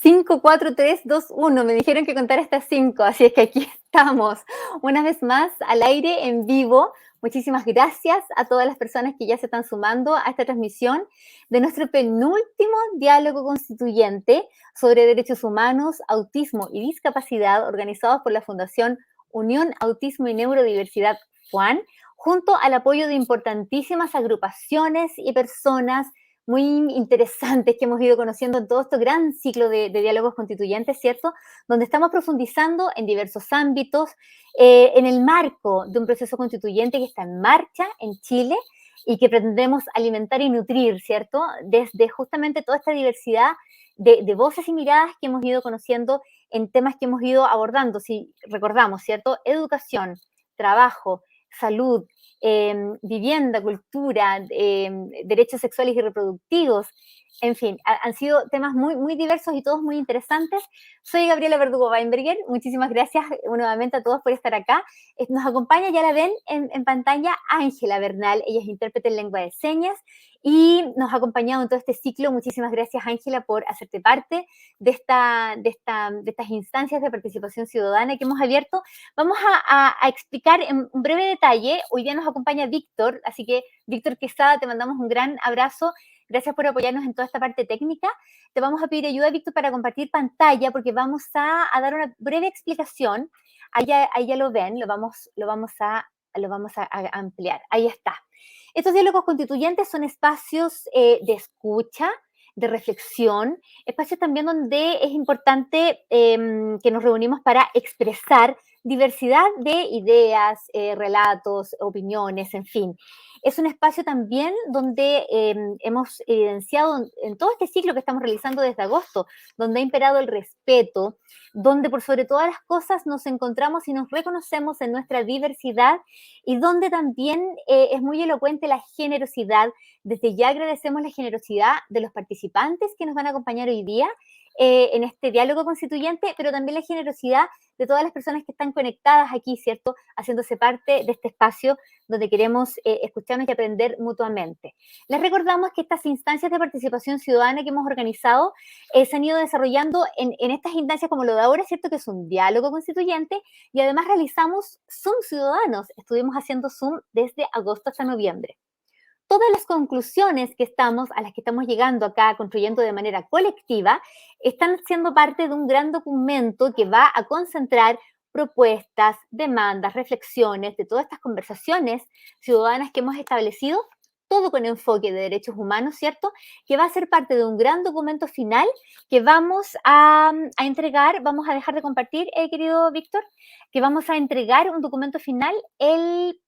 5, 4, 3, 2, 1. Me dijeron que contara hasta 5, así es que aquí estamos. Una vez más, al aire, en vivo. Muchísimas gracias a todas las personas que ya se están sumando a esta transmisión de nuestro penúltimo diálogo constituyente sobre derechos humanos, autismo y discapacidad, organizados por la Fundación Unión Autismo y Neurodiversidad FUAN, junto al apoyo de importantísimas agrupaciones y personas muy interesantes que hemos ido conociendo en todo este gran ciclo de diálogos constituyentes, ¿cierto? Donde estamos profundizando en diversos ámbitos, en el marco de un proceso constituyente que está en marcha en Chile y que pretendemos alimentar y nutrir, ¿cierto? Desde justamente toda esta diversidad de voces y miradas que hemos ido conociendo en temas que hemos ido abordando. Si recordamos, ¿cierto? Educación, trabajo, salud, vivienda, cultura, derechos sexuales y reproductivos, en fin, han sido temas muy, muy diversos y todos muy interesantes. Soy Gabriela Verdugo Weinberger, muchísimas gracias nuevamente a todos por estar acá. Nos acompaña, ya la ven en pantalla, Ángela Bernal, ella es intérprete en lengua de señas y nos ha acompañado en todo este ciclo. Muchísimas gracias, Ángela, por hacerte parte de estas instancias de participación ciudadana que hemos abierto. Vamos a explicar en un breve detalle. Hoy día nos acompaña Víctor, así que Víctor Quesada, te mandamos un gran abrazo. Gracias por apoyarnos en toda esta parte técnica. Te vamos a pedir ayuda, Víctor, para compartir pantalla, porque vamos a dar una breve explicación. Ahí ya lo ven, lo vamos a ampliar. Ahí está. Estos diálogos constituyentes son espacios de escucha, de reflexión, espacios también donde es importante que nos reunimos para expresar diversidad de ideas, relatos, opiniones, en fin. Es un espacio también donde hemos evidenciado en todo este ciclo que estamos realizando desde agosto, donde ha imperado el respeto, donde por sobre todas las cosas nos encontramos y nos reconocemos en nuestra diversidad y donde también es muy elocuente la generosidad. Desde ya agradecemos la generosidad de los participantes que nos van a acompañar hoy día en este diálogo constituyente, pero también la generosidad de todas las personas que están conectadas aquí, ¿cierto? Haciéndose parte de este espacio donde queremos escucharnos y aprender mutuamente. Les recordamos que estas instancias de participación ciudadana que hemos organizado se han ido desarrollando en estas instancias como lo de ahora, ¿cierto? Que es un diálogo constituyente y además realizamos Zoom ciudadanos. Estuvimos haciendo Zoom desde agosto hasta noviembre. Todas las conclusiones a las que estamos llegando acá, construyendo de manera colectiva, están siendo parte de un gran documento que va a concentrar propuestas, demandas, reflexiones de todas estas conversaciones ciudadanas que hemos establecido, todo con enfoque de derechos humanos, ¿cierto? Que va a ser parte de un gran documento final que vamos a entregar, vamos a dejar de compartir, querido Víctor, que vamos a entregar un documento final el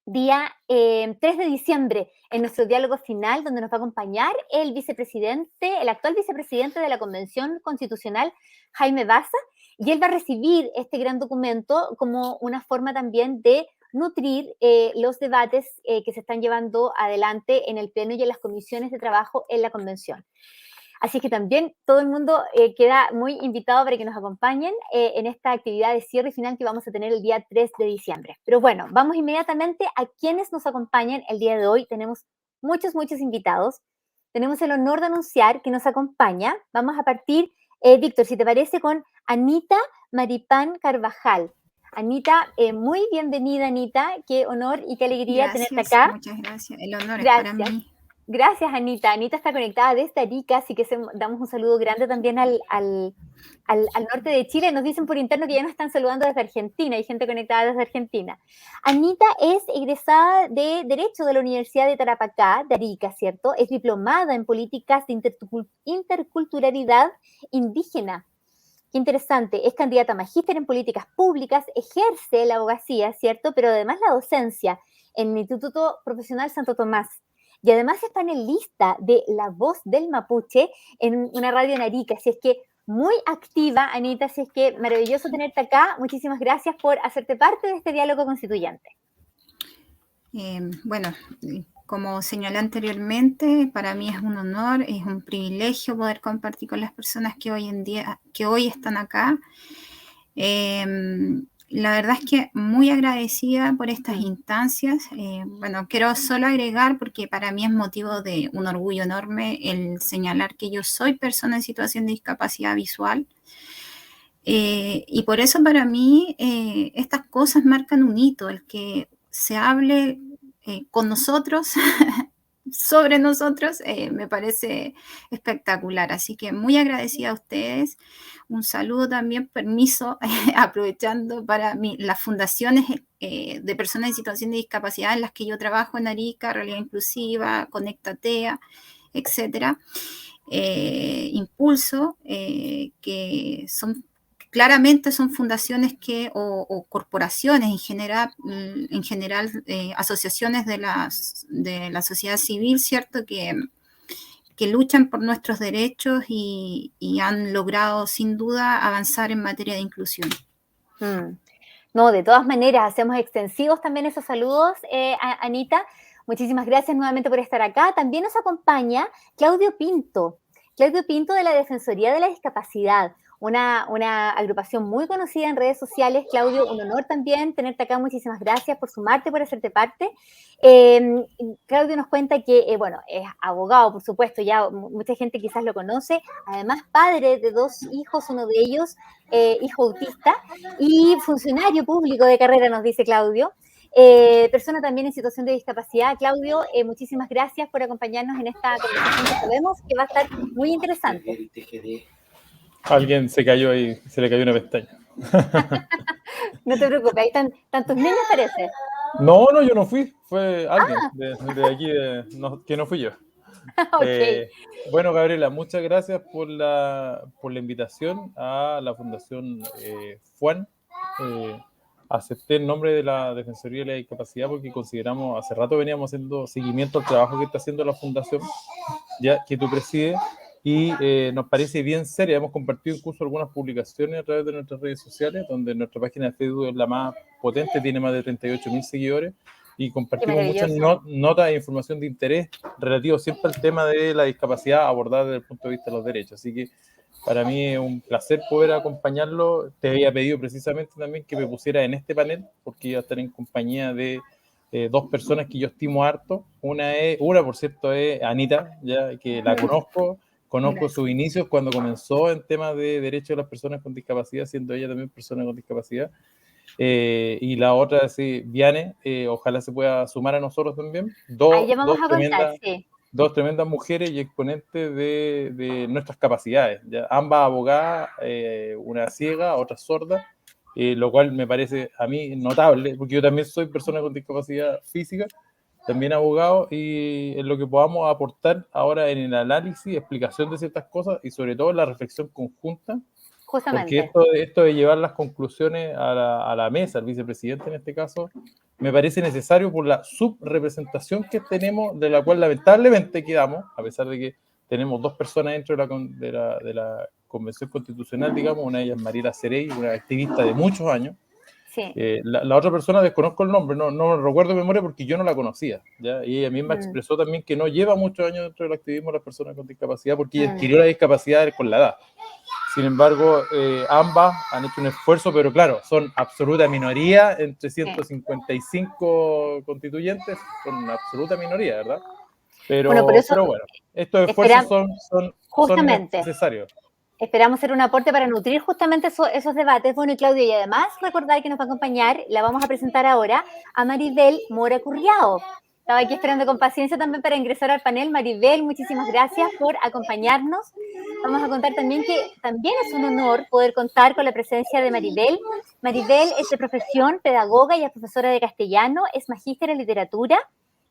día 3 de diciembre, en nuestro diálogo final, donde nos va a acompañar el actual vicepresidente de la Convención Constitucional, Jaime Baza, y él va a recibir este gran documento como una forma también de nutrir los debates que se están llevando adelante en el Pleno y en las comisiones de trabajo en la Convención. Así que también todo el mundo queda muy invitado para que nos acompañen en esta actividad de cierre final que vamos a tener el día 3 de diciembre. Pero bueno, vamos inmediatamente a quienes nos acompañan el día de hoy. Tenemos muchos invitados. Tenemos el honor de anunciar que nos acompaña. Vamos a partir, Víctor, si te parece, con Anita Maripán Carvajal. Anita, muy bienvenida, Anita. Qué honor y qué alegría tenerte acá. Muchas gracias. El honor es para mí. Gracias, Anita. Anita está conectada desde Arica, así que damos un saludo grande también al norte de Chile. Nos dicen por interno que ya nos están saludando desde Argentina, hay gente conectada desde Argentina. Anita es egresada de Derecho de la Universidad de Tarapacá, de Arica, ¿cierto? Es diplomada en políticas de interculturalidad indígena. Qué interesante. Es candidata a magíster en políticas públicas, ejerce la abogacía, ¿cierto? Pero además la docencia en el Instituto Profesional Santo Tomás. Y además es panelista de La Voz del Mapuche en una radio en Arica. Así es que muy activa, Anita, así es que maravilloso tenerte acá. Muchísimas gracias por hacerte parte de este diálogo constituyente. Bueno, como señalé anteriormente, para mí es un honor, es un privilegio poder compartir con las personas que hoy están acá. La verdad es que muy agradecida por estas instancias. Bueno, quiero solo agregar, porque para mí es motivo de un orgullo enorme el señalar que yo soy persona en situación de discapacidad visual. Y por eso para mí estas cosas marcan un hito, el que se hable con nosotros, sobre nosotros, me parece espectacular. Así que muy agradecida a ustedes. Un saludo también, permiso, aprovechando para las fundaciones de personas en situación de discapacidad en las que yo trabajo en Arica, Realidad Inclusiva, Conectatea, etcétera. Impulso, que son claramente son fundaciones o corporaciones en general asociaciones de la sociedad civil, ¿cierto? Que luchan por nuestros derechos y han logrado sin duda avanzar en materia de inclusión. No, de todas maneras, hacemos extensivos también esos saludos, Anita. Muchísimas gracias nuevamente por estar acá. También nos acompaña Claudio Pinto de la Defensoría de la Discapacidad, una agrupación muy conocida en redes sociales. Claudio, un honor también tenerte acá. Muchísimas gracias por sumarte, por hacerte parte. Claudio nos cuenta que, bueno, es abogado, por supuesto, ya mucha gente quizás lo conoce, además padre de 2 hijos, uno de ellos hijo autista, y funcionario público de carrera, nos dice Claudio. Persona también en situación de discapacidad. Claudio, muchísimas gracias por acompañarnos en esta conversación que sabemos que va a estar muy interesante. Alguien se cayó ahí, se le cayó una pestaña. No te preocupes, ahí están tus niños, parece. No, yo no fui, fue alguien de aquí, que no fui yo. Okay. Bueno, Gabriela, muchas gracias por la invitación a la Fundación FUAN. Acepté el nombre de la Defensoría de la Discapacidad porque consideramos, hace rato veníamos haciendo seguimiento al trabajo que está haciendo la Fundación, ya que tú presides, y nos parece bien seria. Hemos compartido incluso algunas publicaciones a través de nuestras redes sociales, donde nuestra página de Facebook es la más potente, tiene más de 38.000 seguidores, y compartimos muchas notas e información de interés relativo siempre al tema de la discapacidad abordada desde el punto de vista de los derechos. Así que para mí es un placer poder acompañarlo. Te había pedido precisamente también que me pusiera en este panel, porque iba a estar en compañía de 2 personas que yo estimo harto. Una, por cierto, es Anita, ya que la conozco sus inicios cuando comenzó en temas de derechos de las personas con discapacidad, siendo ella también persona con discapacidad. Y la otra, sí, Viane, ojalá se pueda sumar a nosotros también. Ahí ya vamos a contar, sí. 2 tremendas mujeres y exponentes de nuestras capacidades, ¿ya? Ambas abogadas, una ciega, otra sorda, lo cual me parece a mí notable, porque yo también soy persona con discapacidad física, también abogado, y en lo que podamos aportar ahora en el análisis, explicación de ciertas cosas y sobre todo en la reflexión conjunta. Justamente. Porque esto de llevar las conclusiones a la mesa, al vicepresidente en este caso, me parece necesario por la subrepresentación que tenemos, de la cual lamentablemente quedamos, a pesar de que tenemos 2 personas dentro de la Convención Constitucional, digamos. Una de ellas es Mariela Cerey, una activista de muchos años. Sí. La otra persona desconozco el nombre, no lo recuerdo de memoria porque yo no la conocía, ¿ya? Y ella misma expresó también que no lleva muchos años dentro del activismo de las personas con discapacidad porque ella adquirió la discapacidad con la edad. Sin embargo, ambas han hecho un esfuerzo, pero claro, son absoluta minoría entre 155 constituyentes, son una absoluta minoría, ¿verdad? Pero bueno, estos esfuerzos son necesarios. Esperamos ser un aporte para nutrir justamente esos debates. Bueno, y Claudio, y además recordar que nos va a acompañar, la vamos a presentar ahora, a Maribel Mora Curriao. Estaba aquí esperando con paciencia también para ingresar al panel. Maribel, muchísimas gracias por acompañarnos. Vamos a contar también que también es un honor poder contar con la presencia de Maribel. Maribel es de profesión pedagoga y es profesora de castellano, es magíster en literatura,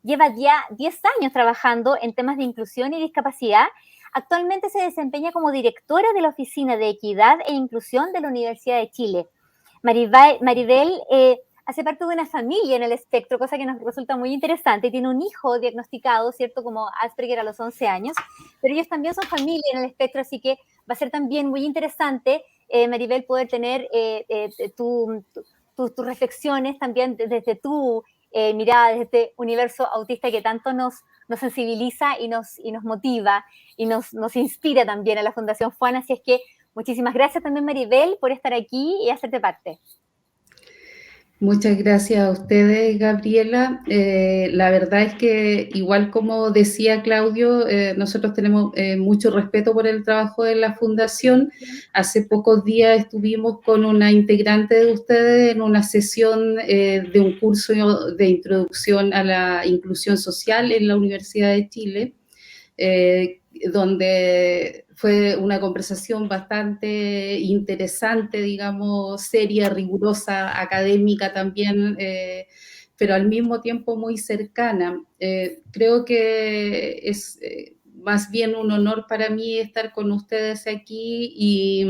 lleva ya 10 años trabajando en temas de inclusión y discapacidad. Actualmente se desempeña como directora de la Oficina de Equidad e Inclusión de la Universidad de Chile. Maribel hace parte de una familia en el espectro, cosa que nos resulta muy interesante. Tiene un hijo diagnosticado, ¿cierto?, como Asperger a los 11 años, pero ellos también son familia en el espectro, así que va a ser también muy interesante, Maribel, poder tener tus reflexiones también desde tu mirada, desde este universo autista que tanto nos sensibiliza y nos motiva y nos inspira también a la Fundación FUAN. Así es que muchísimas gracias también, Maribel, por estar aquí y hacerte parte. Muchas gracias a ustedes, Gabriela. La verdad es que, igual como decía Claudio, nosotros tenemos mucho respeto por el trabajo de la Fundación. Hace pocos días estuvimos con una integrante de ustedes en una sesión de un curso de introducción a la inclusión social en la Universidad de Chile. Donde fue una conversación bastante interesante, digamos, seria, rigurosa, académica también, pero al mismo tiempo muy cercana. Creo que es más bien un honor para mí estar con ustedes aquí y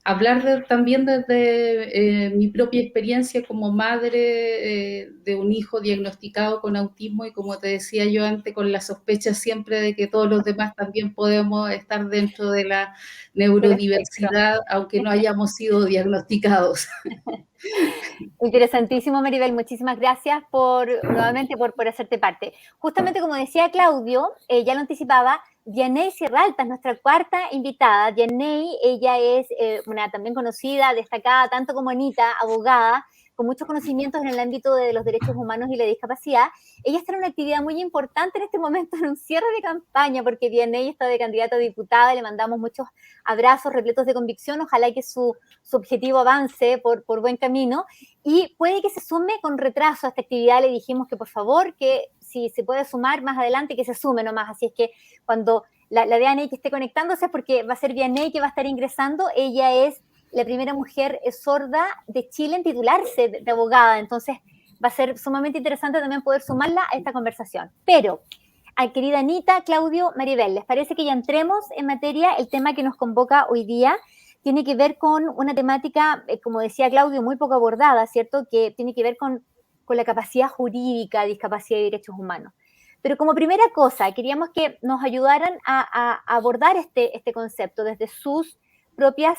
hablar también desde mi propia experiencia como madre de un hijo diagnosticado con autismo y, como te decía yo antes, con la sospecha siempre de que todos los demás también podemos estar dentro de la Del espectro. neurodiversidad, aunque no hayamos sido diagnosticados. Interesantísimo, Maribel. Muchísimas gracias nuevamente por hacerte parte. Justamente como decía Claudio, ya lo anticipaba, Dianey Sierralta es nuestra cuarta invitada. Dianey, ella es una también conocida, destacada, tanto como Anita, abogada, con muchos conocimientos en el ámbito de los derechos humanos y la discapacidad. Ella está en una actividad muy importante en este momento, en un cierre de campaña, porque Dianey está de candidata a diputada, le mandamos muchos abrazos repletos de convicción, ojalá que su objetivo avance por buen camino, y puede que se sume con retraso a esta actividad. Le dijimos que por favor, que si se puede sumar más adelante, que se sume nomás, así es que cuando la Dianey que esté conectándose es porque va a ser Dianey que va a estar ingresando. Ella es la primera mujer sorda de Chile en titularse de abogada, entonces va a ser sumamente interesante también poder sumarla a esta conversación. Pero, querida Anita, Claudio, Maribel, ¿les parece que ya entremos en materia? El tema que nos convoca hoy día tiene que ver con una temática, como decía Claudio, muy poco abordada, ¿cierto? Que tiene que ver con la capacidad jurídica, discapacidad y derechos humanos. Pero como primera cosa, queríamos que nos ayudaran a abordar este concepto desde sus propias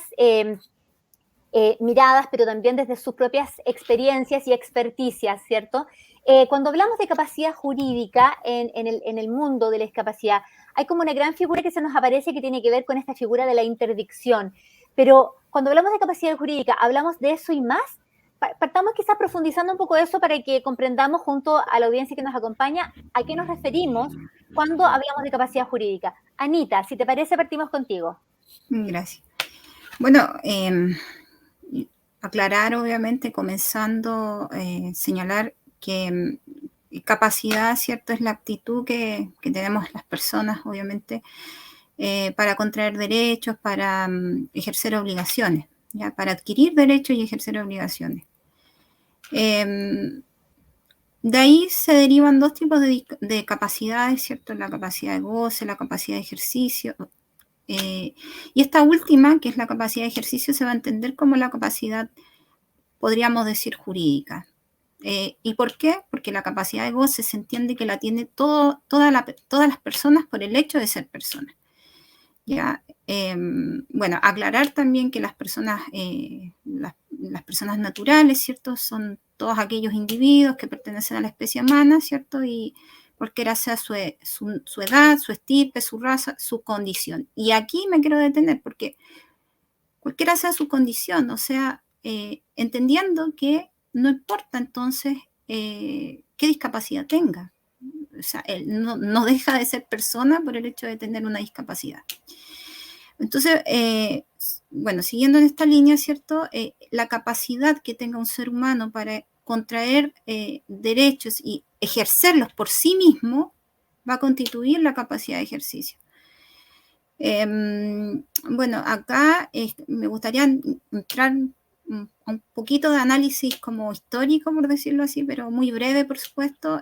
miradas, pero también desde sus propias experiencias y experticias, ¿cierto? Cuando hablamos de capacidad jurídica en el mundo de la discapacidad, hay como una gran figura que se nos aparece que tiene que ver con esta figura de la interdicción. Pero cuando hablamos de capacidad jurídica, ¿hablamos de eso y más? Partamos quizás profundizando un poco eso para que comprendamos junto a la audiencia que nos acompaña a qué nos referimos cuando hablamos de capacidad jurídica. Anita, si te parece, partimos contigo. Gracias. Bueno, aclarar, obviamente, comenzando, señalar que capacidad, ¿cierto?, es la actitud que tenemos las personas, obviamente, para contraer derechos, para ejercer obligaciones, ¿ya? Para adquirir derechos y ejercer obligaciones. De ahí se derivan dos tipos de capacidades, ¿cierto? La capacidad de goce, la capacidad de ejercicio. Y esta última, que es la capacidad de ejercicio, se va a entender como la capacidad, podríamos decir, jurídica. ¿Y por qué? Porque la capacidad de goce se entiende que la tiene todas las personas por el hecho de ser personas. ¿Ya? Bueno, aclarar también que las personas naturales, ¿cierto?, son todos aquellos individuos que pertenecen a la especie humana, ¿cierto?, y cualquiera sea su edad, su estirpe, su raza, su condición. Y aquí me quiero detener porque cualquiera sea su condición, o sea, entendiendo que no importa entonces qué discapacidad tenga. O sea, él no deja de ser persona por el hecho de tener una discapacidad. Entonces, bueno, siguiendo en esta línea, ¿cierto? La capacidad que tenga un ser humano para contraer derechos y ejercerlos por sí mismo va a constituir la capacidad de ejercicio. Bueno, acá me gustaría entrar un poquito de análisis como histórico, por decirlo así, pero muy breve, por supuesto.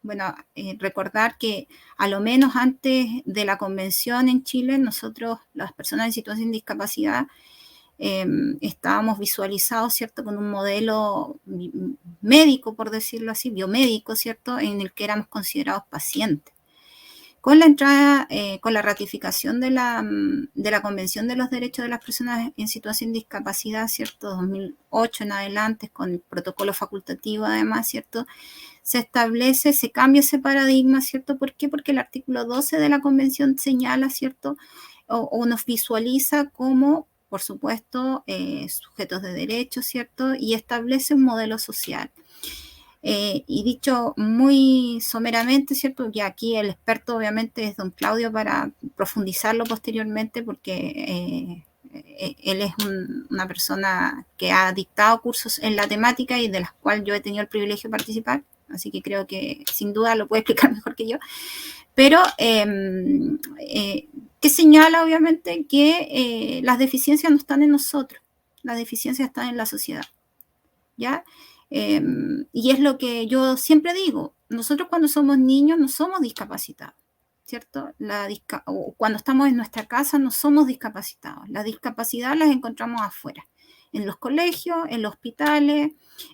Bueno, recordar que a lo menos antes de la convención en Chile, nosotros, las personas en situación de discapacidad, estábamos visualizados, ¿cierto?, con un modelo médico, por decirlo así, biomédico, ¿cierto?, en el que éramos considerados pacientes. Con la entrada, con la ratificación de la Convención de los Derechos de las Personas en Situación de Discapacidad, ¿cierto?, 2008 en adelante, con el protocolo facultativo además, ¿cierto?, se cambia ese paradigma, ¿cierto? ¿Por qué? Porque el artículo 12 de la Convención señala, ¿cierto?, o nos visualiza como por supuesto, sujetos de derechos, ¿cierto? Y establece un modelo social. Y dicho muy someramente, ¿cierto? Que aquí el experto obviamente es don Claudio para profundizarlo posteriormente, porque él es una persona que ha dictado cursos en la temática y de las cuales yo he tenido el privilegio de participar, así que creo que sin duda lo puede explicar mejor que yo. Pero que señala obviamente que las deficiencias no están en nosotros, las deficiencias están en la sociedad, ¿ya? Y es lo que yo siempre digo, nosotros cuando somos niños no somos discapacitados, ¿cierto? Cuando estamos en nuestra casa no somos discapacitados, la discapacidad las encontramos afuera, en los colegios, en los hospitales,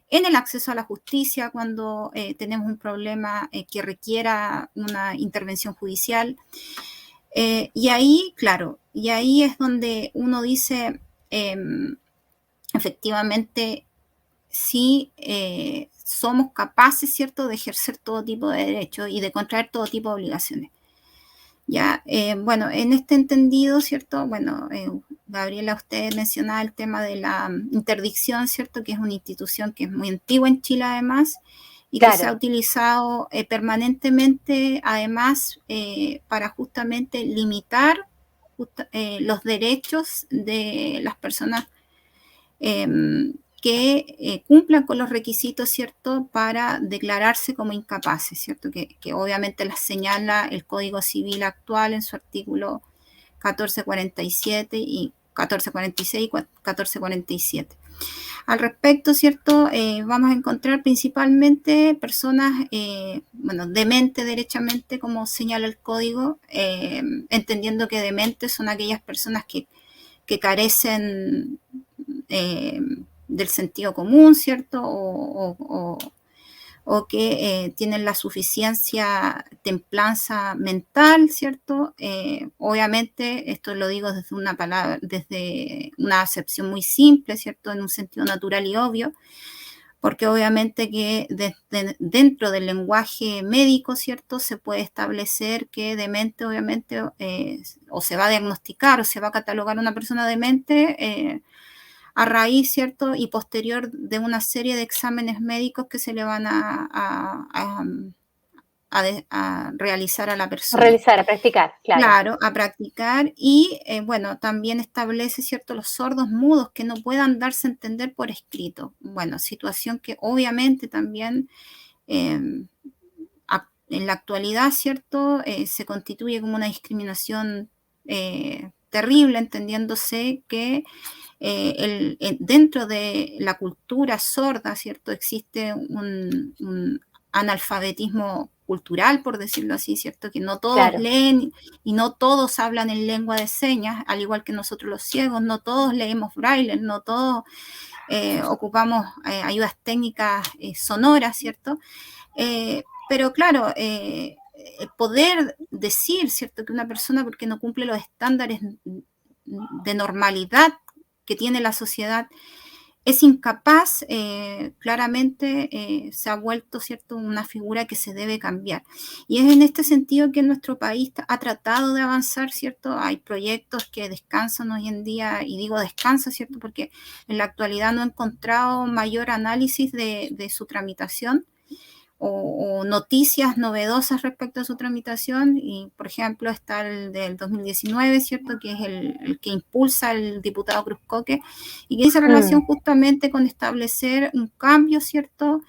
en el acceso a la justicia cuando tenemos un problema que requiera una intervención judicial. Y ahí, claro, y ahí es donde uno dice, efectivamente, sí somos capaces, ¿cierto?, de ejercer todo tipo de derechos y de contraer todo tipo de obligaciones. Ya, bueno, en este entendido, ¿cierto? Bueno, Gabriela, usted mencionaba el tema de la interdicción, ¿cierto? Que es una institución que es muy antigua en Chile, además, y Claro. que se ha utilizado permanentemente, además, para justamente limitar los derechos de las personas que cumplan con los requisitos, ¿cierto?, para declararse como incapaces, ¿cierto?, que obviamente las señala el Código Civil actual en su artículo 1447 y 1446 y 1447. Al respecto, ¿cierto?, vamos a encontrar principalmente personas, bueno, dementes derechamente, como señala el código, entendiendo que dementes son aquellas personas que carecen del sentido común, ¿cierto? O que tienen la suficiencia templanza mental, ¿cierto? Obviamente, esto lo digo desde una palabra, desde una acepción muy simple, ¿cierto? En un sentido natural y obvio, porque obviamente que dentro del lenguaje médico, ¿cierto?, se puede establecer que demente, obviamente, o se va a diagnosticar o se va a catalogar una persona demente a raíz, ¿cierto?, y posterior de una serie de exámenes médicos que se le van a realizar a la persona. A practicar, claro. Claro, a practicar y, bueno, también establece, ¿cierto?, los sordos mudos que no puedan darse a entender por escrito. Bueno, situación que obviamente también en la actualidad, ¿cierto?, se constituye como una discriminación terrible, entendiéndose que dentro de la cultura sorda, ¿cierto?, existe un analfabetismo cultural, por decirlo así, ¿cierto?, que no todos leen y no todos hablan en lengua de señas, al igual que nosotros los ciegos, no todos leemos braille, no todos ocupamos ayudas técnicas sonoras, ¿cierto? Pero claro, poder decir, ¿cierto?, que una persona, porque no cumple los estándares de normalidad que tiene la sociedad, es incapaz, claramente se ha vuelto, ¿cierto?, una figura que se debe cambiar. Y es en este sentido que nuestro país ha tratado de avanzar, ¿cierto? Hay proyectos que descansan hoy en día, y digo descansan, ¿cierto?, porque en la actualidad no he encontrado mayor análisis de su tramitación o noticias novedosas respecto a su tramitación, y por ejemplo está el del 2019, ¿cierto?, que es el que impulsa el diputado Cruz Coque, y que dice relación justamente con establecer un cambio, ¿cierto?,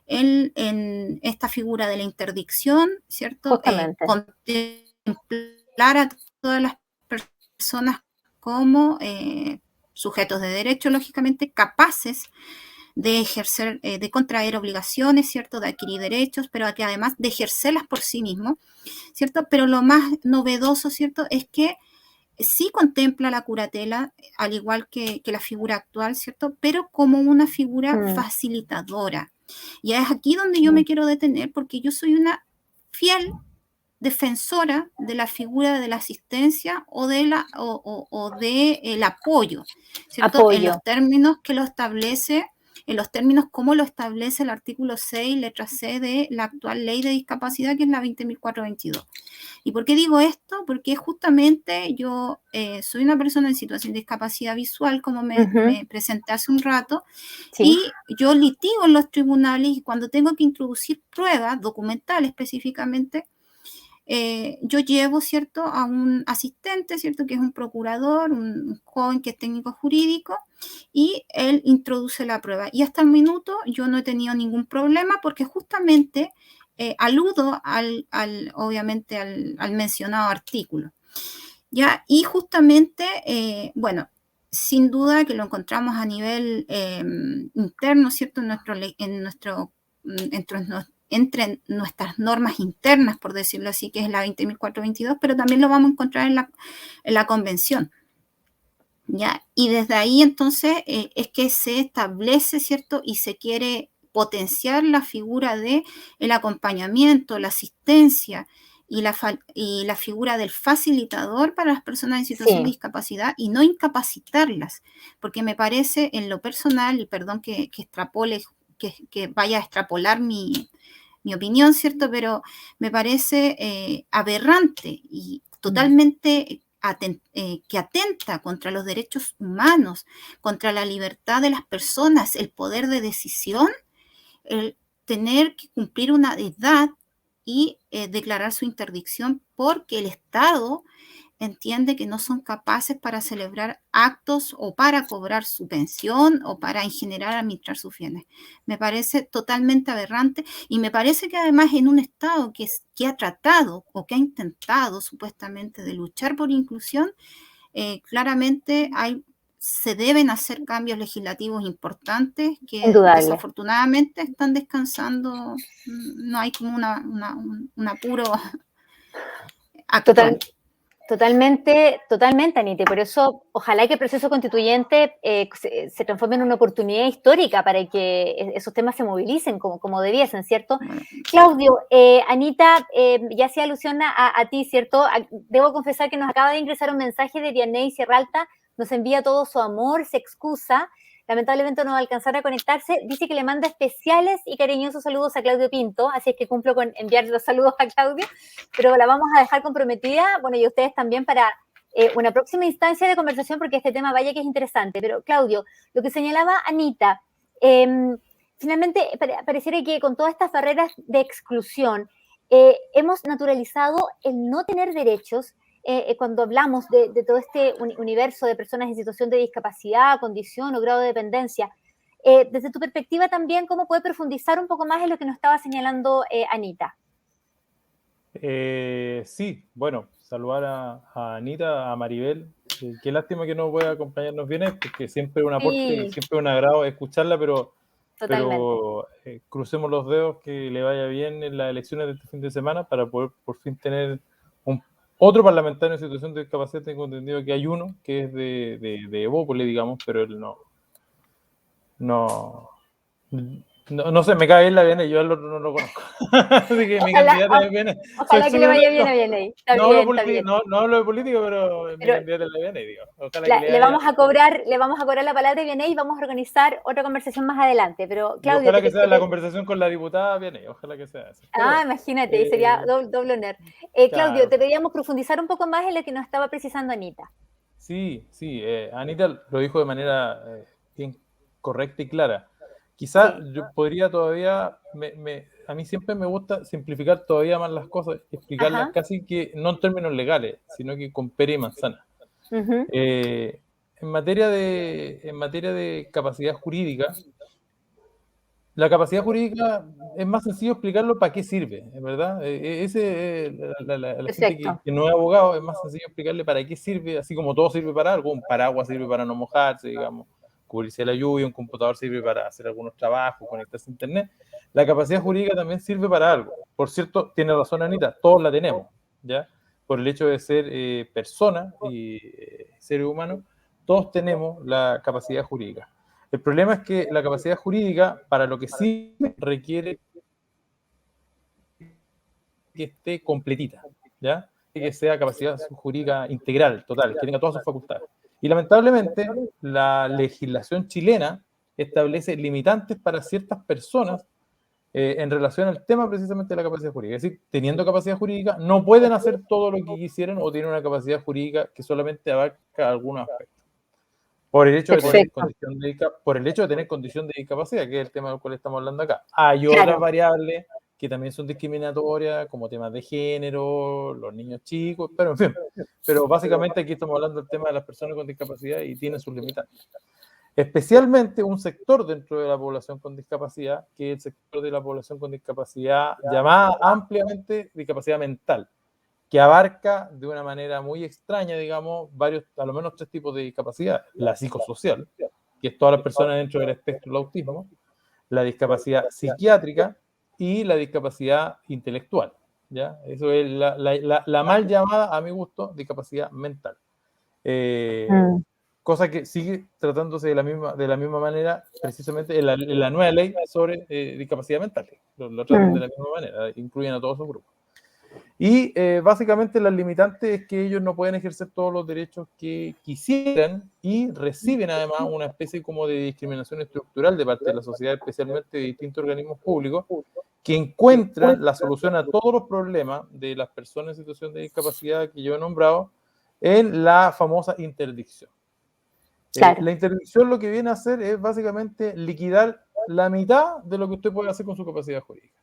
en esta figura de la interdicción, ¿cierto?, contemplar a todas las personas como sujetos de derecho, lógicamente, capaces de ejercer, de contraer obligaciones, ¿cierto?, de adquirir derechos, pero que además de ejercerlas por sí mismo, ¿cierto? Pero lo más novedoso, ¿cierto?, es que sí contempla la curatela, al igual que la figura actual, ¿cierto?, pero como una figura facilitadora. Y es aquí donde yo me quiero detener, porque yo soy una fiel defensora de la figura de la asistencia o de el apoyo, ¿cierto?, en los términos que lo establece en los términos como lo establece el artículo 6, letra C de la actual ley de discapacidad, que es la 20.422. ¿Y por qué digo esto? Porque justamente yo soy una persona en situación de discapacidad visual, como me presenté hace un rato, Sí. y yo litigo en los tribunales, y cuando tengo que introducir pruebas documentales específicamente, yo llevo, ¿cierto?, a un asistente, ¿cierto?, que es un procurador, un joven que es técnico jurídico, y él introduce la prueba. Y hasta el minuto yo no he tenido ningún problema, porque justamente aludo obviamente al mencionado artículo. ¿Ya? Y justamente, bueno, sin duda que lo encontramos a nivel interno, ¿cierto?, entre nuestras normas internas, por decirlo así, que es la 20.422, pero también lo vamos a encontrar en la convención. ¿Ya? Y desde ahí entonces es que se establece, ¿cierto?, y se quiere potenciar la figura de el acompañamiento, la asistencia y la figura del facilitador para las personas en situación de discapacidad, y no incapacitarlas, porque me parece en lo personal, y perdón que extrapole, que vaya a extrapolar mi opinión, ¿cierto?, pero me parece aberrante y totalmente que atenta contra los derechos humanos, contra la libertad de las personas, el poder de decisión, el tener que cumplir una edad y declarar su interdicción porque el Estado entiende que no son capaces para celebrar actos o para cobrar su pensión o para en general administrar sus bienes. Me parece totalmente aberrante, y me parece que además en un Estado que ha tratado o que ha intentado supuestamente de luchar por inclusión, claramente se deben hacer cambios legislativos importantes que Indudable. desafortunadamente están descansando. No hay como un apuro actual. Totalmente, Anita. Por eso, ojalá que el proceso constituyente se transforme en una oportunidad histórica para que esos temas se movilicen como debiesen, ¿cierto? Claudio, Anita, ya hacía alusión a ti, ¿cierto? Debo confesar que nos acaba de ingresar un mensaje de Vianney Sierralta, nos envía todo su amor, se excusa, lamentablemente no va a alcanzar a conectarse, dice que le manda especiales y cariñosos saludos a Claudio Pinto, así es que cumplo con enviar los saludos a Claudio, pero la vamos a dejar comprometida, bueno, y ustedes también para una próxima instancia de conversación, porque este tema vaya que es interesante. Pero Claudio, lo que señalaba Anita, finalmente pareciera que con todas estas barreras de exclusión hemos naturalizado el no tener derechos. Cuando hablamos de todo este universo de personas en situación de discapacidad, condición o grado de dependencia, desde tu perspectiva también, ¿cómo puede profundizar un poco más en lo que nos estaba señalando Anita? Sí, bueno, saludar a Anita, a Maribel. Qué lástima que no pueda acompañarnos bien, porque siempre es un aporte y siempre es un agrado escucharla, pero crucemos los dedos que le vaya bien en las elecciones de este fin de semana para poder por fin tener otro parlamentario en situación de discapacidad. Tengo entendido que hay uno que es de Evópolis, digamos, pero él no sé, me cae bien la Vianney, yo al otro no lo conozco. Así que mi candidata es Vianney. Ojalá que le vaya bien a Vianney. No hablo de política, pero mi candidata es la Vianney, digo. Le vamos a cobrar la palabra a Vianney y vamos a organizar otra conversación más adelante. Pero, Claudio, ojalá que sea la conversación con la diputada Vianney, ojalá que sea eso. Imagínate, sería doble honor. Claudio, te pedíamos profundizar un poco más en lo que nos estaba precisando Anita. Sí, Anita lo dijo de manera bien correcta y clara. Quizás yo podría todavía, a mí siempre me gusta simplificar todavía más las cosas, explicarlas casi que no en términos legales, sino que con pera y manzana. En materia de capacidad jurídica, la capacidad jurídica es más sencillo explicarlo para qué sirve, ¿verdad? La gente que no es abogado, es más sencillo explicarle para qué sirve, así como todo sirve para algo. Un paraguas sirve para no mojarse, digamos, cubrirse la lluvia, un computador sirve para hacer algunos trabajos, conectarse a internet. La capacidad jurídica también sirve para algo. Por cierto, tiene razón Anita, todos la tenemos, ¿ya? Por el hecho de ser persona y seres humanos, todos tenemos la capacidad jurídica. El problema es que la capacidad jurídica, para lo que sí requiere que esté completita, ¿ya? Que sea capacidad jurídica integral, total, que tenga todas sus facultades. Y lamentablemente, la legislación chilena establece limitantes para ciertas personas en relación al tema precisamente de la capacidad jurídica. Es decir, teniendo capacidad jurídica, no pueden hacer todo lo que quisieran o tienen una capacidad jurídica que solamente abarca algunos aspectos. Por el hecho de tener condición de discapacidad, que es el tema del cual estamos hablando acá. Hay otras variables que también son discriminatorias, como temas de género, los niños chicos, pero en fin. Pero básicamente aquí estamos hablando del tema de las personas con discapacidad y tienen sus limitantes. Especialmente un sector dentro de la población con discapacidad, que es el sector de la población con discapacidad llamada ampliamente discapacidad mental, que abarca de una manera muy extraña, digamos, a lo menos 3 tipos de discapacidad. La psicosocial, que es todas las personas dentro del espectro del autismo, la discapacidad psiquiátrica y la discapacidad intelectual, ¿ya? Eso es la mal llamada, a mi gusto, discapacidad mental. Cosa que sigue tratándose de la misma manera, precisamente en la nueva ley sobre discapacidad mental. Lo tratan de la misma manera, incluyen a todos esos grupos. Y básicamente las limitantes es que ellos no pueden ejercer todos los derechos que quisieran y reciben además una especie como de discriminación estructural de parte de la sociedad, especialmente de distintos organismos públicos, que encuentran la solución a todos los problemas de las personas en situación de discapacidad que yo he nombrado en la famosa interdicción. Claro. La interdicción lo que viene a hacer es básicamente liquidar la mitad de lo que usted puede hacer con su capacidad jurídica.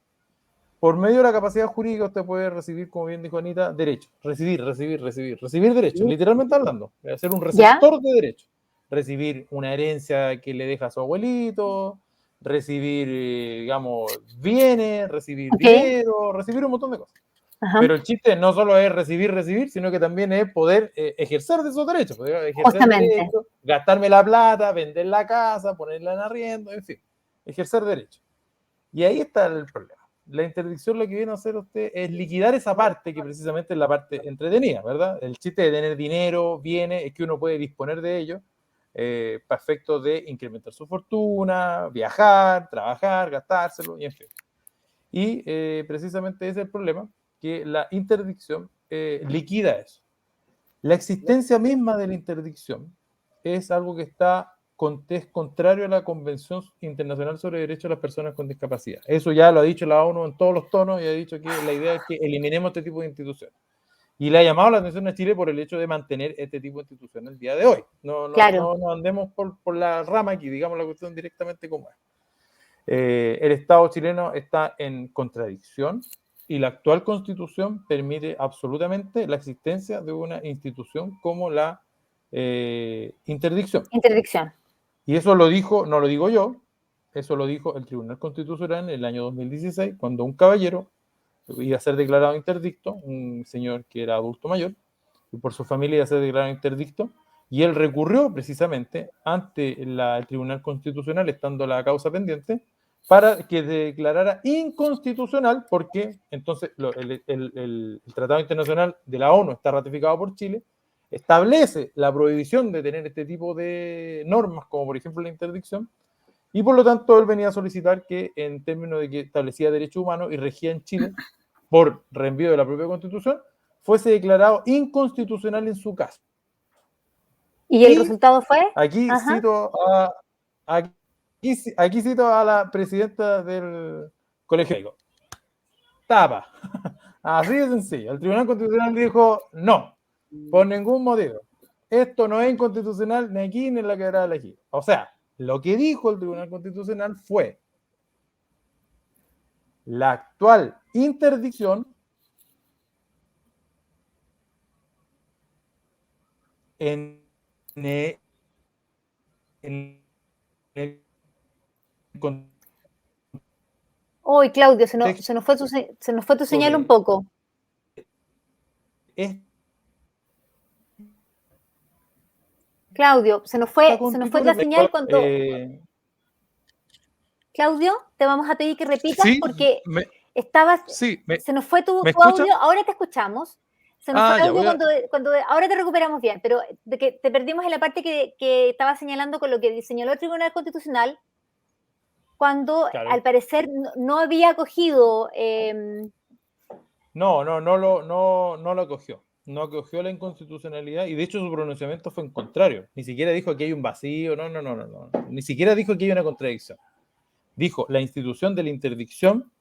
Por medio de la capacidad jurídica usted puede recibir, como bien dijo Anita, derechos. Recibir derechos, literalmente hablando. Ser un receptor de derechos. Recibir una herencia que le deja a su abuelito, recibir, digamos, bienes, recibir dinero, recibir un montón de cosas. Ajá. Pero el chiste no solo es recibir, sino que también es poder ejercer de esos derechos. Poder ejercer derechos, gastarme la plata, vender la casa, ponerla en arriendo, en fin. Ejercer derechos. Y ahí está el problema. La interdicción lo que viene a hacer usted es liquidar esa parte que precisamente es la parte entretenida, ¿verdad? El chiste de tener dinero, bienes, es que uno puede disponer de ello para efectos de incrementar su fortuna, viajar, trabajar, gastárselo, y en fin. Y precisamente ese es el problema, que la interdicción liquida eso. La existencia misma de la interdicción es algo que es contrario a la Convención Internacional sobre Derechos de las Personas con Discapacidad. Eso ya lo ha dicho la ONU en todos los tonos y ha dicho que la idea es que eliminemos este tipo de instituciones. Y le ha llamado la atención a Chile por el hecho de mantener este tipo de instituciones el día de hoy. No andemos por la rama aquí, digamos la cuestión directamente como es. El Estado chileno está en contradicción y la actual Constitución permite absolutamente la existencia de una institución como la interdicción. Y eso lo dijo, no lo digo yo, eso lo dijo el Tribunal Constitucional en el año 2016, cuando un caballero iba a ser declarado interdicto, un señor que era adulto mayor, y por su familia iba a ser declarado interdicto, y él recurrió precisamente ante el Tribunal Constitucional, estando la causa pendiente, para que se declarara inconstitucional, porque entonces el Tratado Internacional de la ONU está ratificado por Chile, establece la prohibición de tener este tipo de normas, como por ejemplo la interdicción, y por lo tanto él venía a solicitar que, en términos de que establecía derechos humanos y regía en Chile por reenvío de la propia Constitución, fuese declarado inconstitucional en su caso. ¿Y el resultado fue? Aquí cito a la presidenta del Colegio Médico. Tapa. Así de sencillo. El Tribunal Constitucional dijo no, por ningún motivo. Esto no es inconstitucional ni aquí ni en la quebrada de la Ejido. O sea, lo que dijo el Tribunal Constitucional fue la actual interdicción Uy, Claudio, se nos fue tu señal un poco. Claudio, se nos fue la señal cuando... Claudio, te vamos a pedir que repitas porque se nos fue tu audio, ahora te escuchamos. Se nos fue el audio cuando ahora te recuperamos bien, pero de que te perdimos en la parte que estaba señalando con lo que señaló el Tribunal Constitucional, cuando al parecer no había acogido... No lo acogió. no acogió la inconstitucionalidad y de hecho su pronunciamiento fue en contrario. Ni siquiera dijo que hay un vacío, no. Ni siquiera dijo que hay una contradicción. Dijo, la institución de la interdicción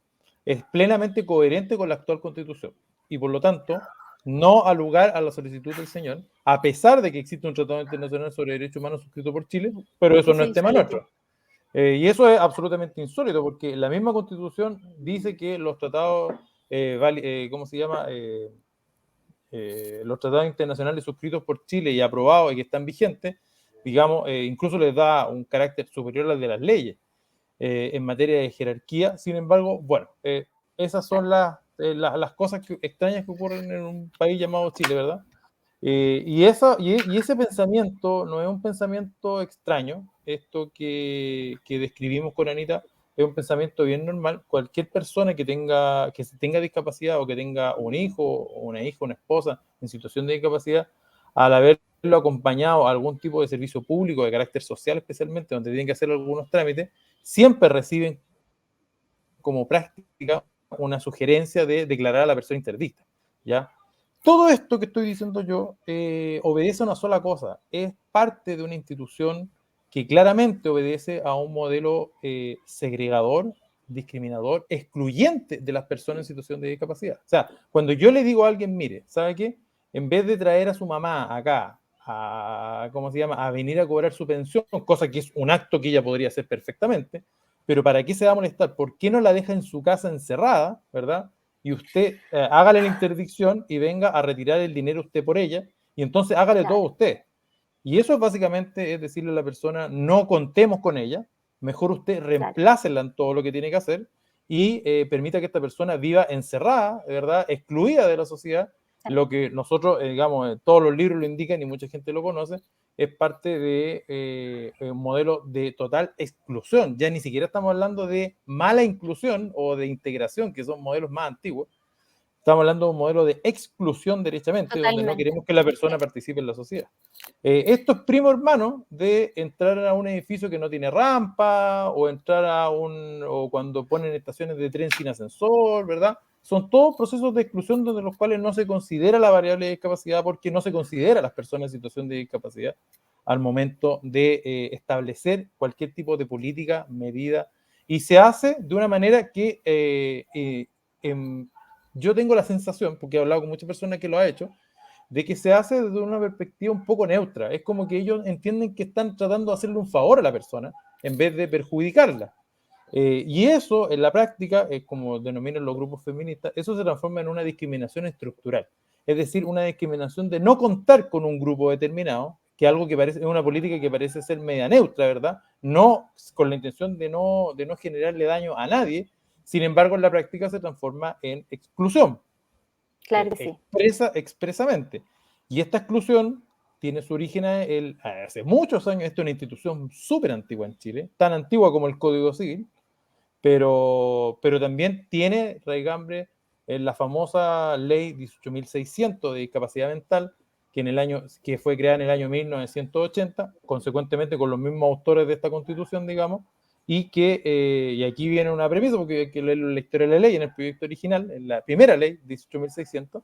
es plenamente coherente con la actual Constitución y por lo tanto no ha lugar a la solicitud del señor, a pesar de que existe un tratado internacional sobre derechos humanos suscrito por Chile, pero eso no es tema nuestro. Y eso es absolutamente insólito porque la misma Constitución dice que los tratados, ¿cómo se llama? Los tratados internacionales suscritos por Chile y aprobados y que están vigentes, digamos, incluso les da un carácter superior al de las leyes en materia de jerarquía. Sin embargo, bueno, esas son las cosas extrañas que ocurren en un país llamado Chile, ¿verdad? Y ese pensamiento no es un pensamiento extraño, esto que describimos con Anita es un pensamiento bien normal. Cualquier persona que tenga discapacidad o que tenga un hijo o una hija, una esposa en situación de discapacidad, al haberlo acompañado a algún tipo de servicio público de carácter social especialmente, donde tienen que hacer algunos trámites, siempre reciben como práctica una sugerencia de declarar a la persona interdicta, ¿ya? Todo esto que estoy diciendo yo obedece a una sola cosa, es parte de una institución que claramente obedece a un modelo segregador, discriminador, excluyente de las personas en situación de discapacidad. O sea, cuando yo le digo a alguien, mire, ¿sabe qué? En vez de traer a su mamá acá, ¿cómo se llama?, a venir a cobrar su pensión, cosa que es un acto que ella podría hacer perfectamente, pero ¿para qué se va a molestar? ¿Por qué no la deja en su casa encerrada, verdad? Y usted hágale la interdicción y venga a retirar el dinero usted por ella, y entonces hágale todo usted. Y eso básicamente es decirle a la persona, no contemos con ella, mejor usted reemplácela en todo lo que tiene que hacer y permita que esta persona viva encerrada, ¿verdad? Excluida de la sociedad, lo que nosotros, digamos, todos los libros lo indican y mucha gente lo conoce, es parte de un modelo de total exclusión. Ya ni siquiera estamos hablando de mala inclusión o de integración, que son modelos más antiguos. Estamos hablando de un modelo de exclusión derechamente, donde no queremos que la persona participe en la sociedad. Esto es primo hermano de entrar a un edificio que no tiene rampa, o entrar o cuando ponen estaciones de tren sin ascensor, ¿verdad? Son todos procesos de exclusión donde los cuales no se considera la variable de discapacidad porque no se considera a las personas en situación de discapacidad al momento de establecer cualquier tipo de política, medida, y se hace de una manera que yo tengo la sensación, porque he hablado con muchas personas que lo han hecho, de que se hace desde una perspectiva un poco neutra. Es como que ellos entienden que están tratando de hacerle un favor a la persona en vez de perjudicarla. Y eso, en la práctica, como denominan los grupos feministas, eso se transforma en una discriminación estructural. Es decir, una discriminación de no contar con un grupo determinado, que algo que parece, es una política que parece ser media neutra, ¿verdad? No con la intención de no generarle daño a nadie. Sin embargo, en la práctica se transforma en exclusión. Claro que sí. Expresamente. Y esta exclusión tiene su origen hace muchos años. Esto es una institución súper antigua en Chile, tan antigua como el Código Civil, pero también tiene raigambre en la famosa Ley 18.600 de discapacidad mental, que fue creada en el año 1980, consecuentemente con los mismos autores de esta Constitución, digamos, y aquí viene una premisa, porque hay que leer la historia de la ley en el proyecto original, en la primera ley, 18.600,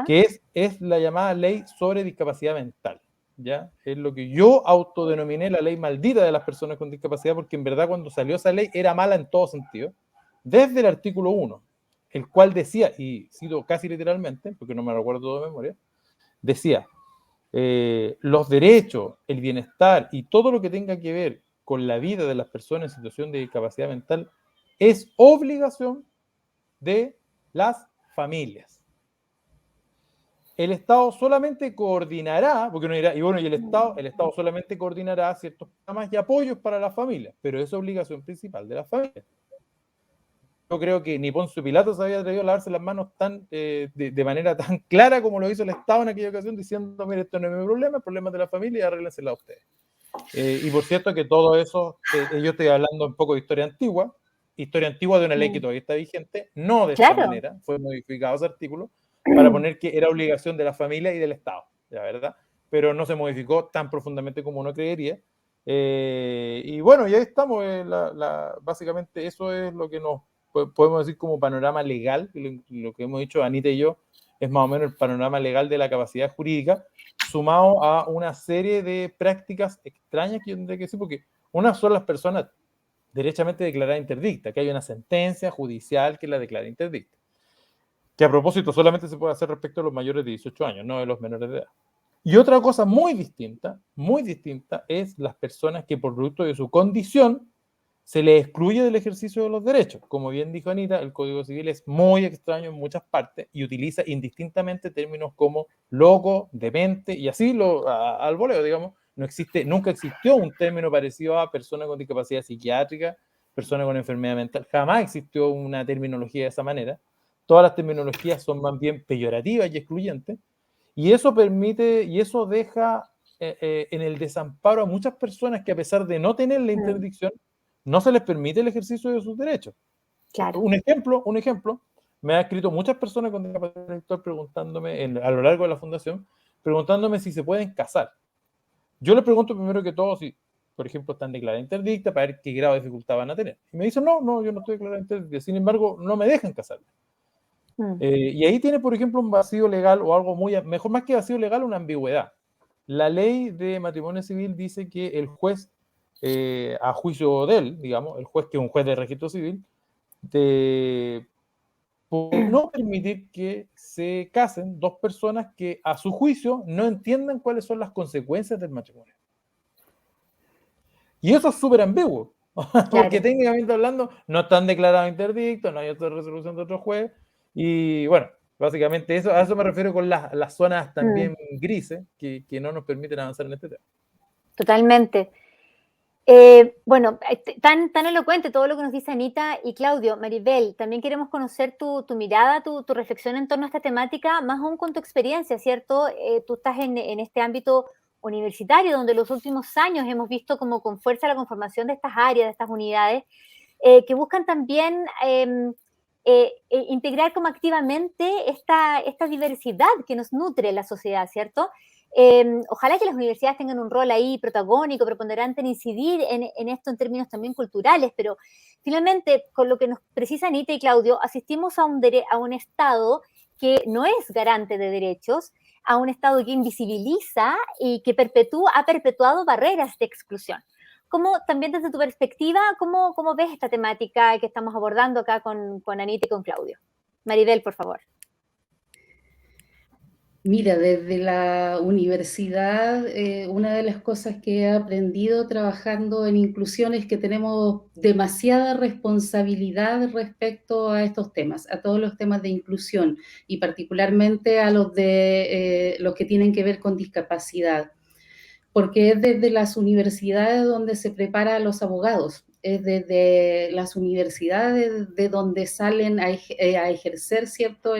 que es la llamada ley sobre discapacidad mental, ¿ya? Es lo que yo autodenominé la ley maldita de las personas con discapacidad, porque en verdad cuando salió esa ley era mala en todo sentido, desde el artículo 1, el cual decía, y cito casi literalmente, porque no me recuerdo todo de memoria, decía, los derechos, el bienestar y todo lo que tenga que ver con la vida de las personas en situación de discapacidad mental es obligación de las familias. El Estado solamente coordinará, porque uno dirá, y bueno, y el Estado solamente coordinará ciertos programas y apoyos para las familias, pero es obligación principal de las familias. Yo creo que ni Poncio Pilato se había atrevido a lavarse las manos de manera tan clara como lo hizo el Estado en aquella ocasión, diciendo, mire, esto no es mi problema, el problema es de la familia y arréglensela a ustedes. Y por cierto que todo eso, yo estoy hablando un poco de historia antigua de una ley que todavía está vigente, no de esta manera, fue modificado ese artículo para poner que era obligación de la familia y del Estado, la verdad, pero no se modificó tan profundamente como uno creería. Y bueno, ya estamos, básicamente eso es lo que nos podemos decir como panorama legal, lo que hemos dicho Anita y yo es más o menos el panorama legal de la capacidad jurídica, sumado a una serie de prácticas extrañas que yo tendría que decir, porque una son las personas derechamente declarada interdicta, que hay una sentencia judicial que la declara interdicta, que a propósito solamente se puede hacer respecto a los mayores de 18 años, no de los menores de edad. Y otra cosa muy distinta, es las personas que por producto de su condición se les excluye del ejercicio de los derechos. Como bien dijo Anita, el Código Civil es muy extraño en muchas partes y utiliza indistintamente términos como loco, demente y así al voleo, digamos. Nunca existió un término parecido a persona con discapacidad psiquiátrica, persona con enfermedad mental. Jamás existió una terminología de esa manera. Todas las terminologías son más bien peyorativas y excluyentes. Y eso permite, y eso deja en el desamparo a muchas personas que, a pesar de no tener la interdicción, no se les permite el ejercicio de sus derechos. Claro. Un ejemplo, me han escrito muchas personas con discapacidad intelectual preguntándome, a lo largo de la fundación, preguntándome si se pueden casar. Yo les pregunto primero que todo si, por ejemplo, están declaradas interdictas para ver qué grado de dificultad van a tener. Y me dicen, no, yo no estoy declarada interdicta. Sin embargo, no me dejan casarme. Y ahí tiene, por ejemplo, un vacío legal o algo mejor más que vacío legal, una ambigüedad. La ley de matrimonio civil dice que el juez, a juicio de él, digamos, el juez que es un juez de registro civil, por no permitir que se casen dos personas que a su juicio no entiendan cuáles son las consecuencias del matrimonio. Y eso es súper ambiguo, porque técnicamente hablando no están declarados interdictos, no hay otra resolución de otro juez, y bueno, básicamente a eso me refiero con las zonas también grises que no nos permiten avanzar en este tema. Totalmente. Bueno, tan elocuente todo lo que nos dice Anita y Claudio. Maribel, también queremos conocer tu mirada, tu reflexión en torno a esta temática, más aún con tu experiencia, ¿cierto? Tú estás en este ámbito universitario, donde los últimos años hemos visto como con fuerza la conformación de estas áreas, de estas unidades, que buscan también integrar como activamente esta diversidad que nos nutre la sociedad, ¿cierto? Ojalá que las universidades tengan un rol ahí protagónico, preponderante en incidir en esto en términos también culturales, pero finalmente, con lo que nos precisan Anita y Claudio, asistimos a un Estado que no es garante de derechos, a un Estado que invisibiliza y que ha perpetuado barreras de exclusión. ¿Cómo, también desde tu perspectiva, cómo ves esta temática que estamos abordando acá con Anita y con Claudio? Maribel, por favor. Mira, desde la universidad, una de las cosas que he aprendido trabajando en inclusión es que tenemos demasiada responsabilidad respecto a estos temas, a todos los temas de inclusión y particularmente a los que tienen que ver con discapacidad, porque es desde las universidades donde se prepara a los abogados, es desde las universidades de donde salen a ejercer, ¿cierto?,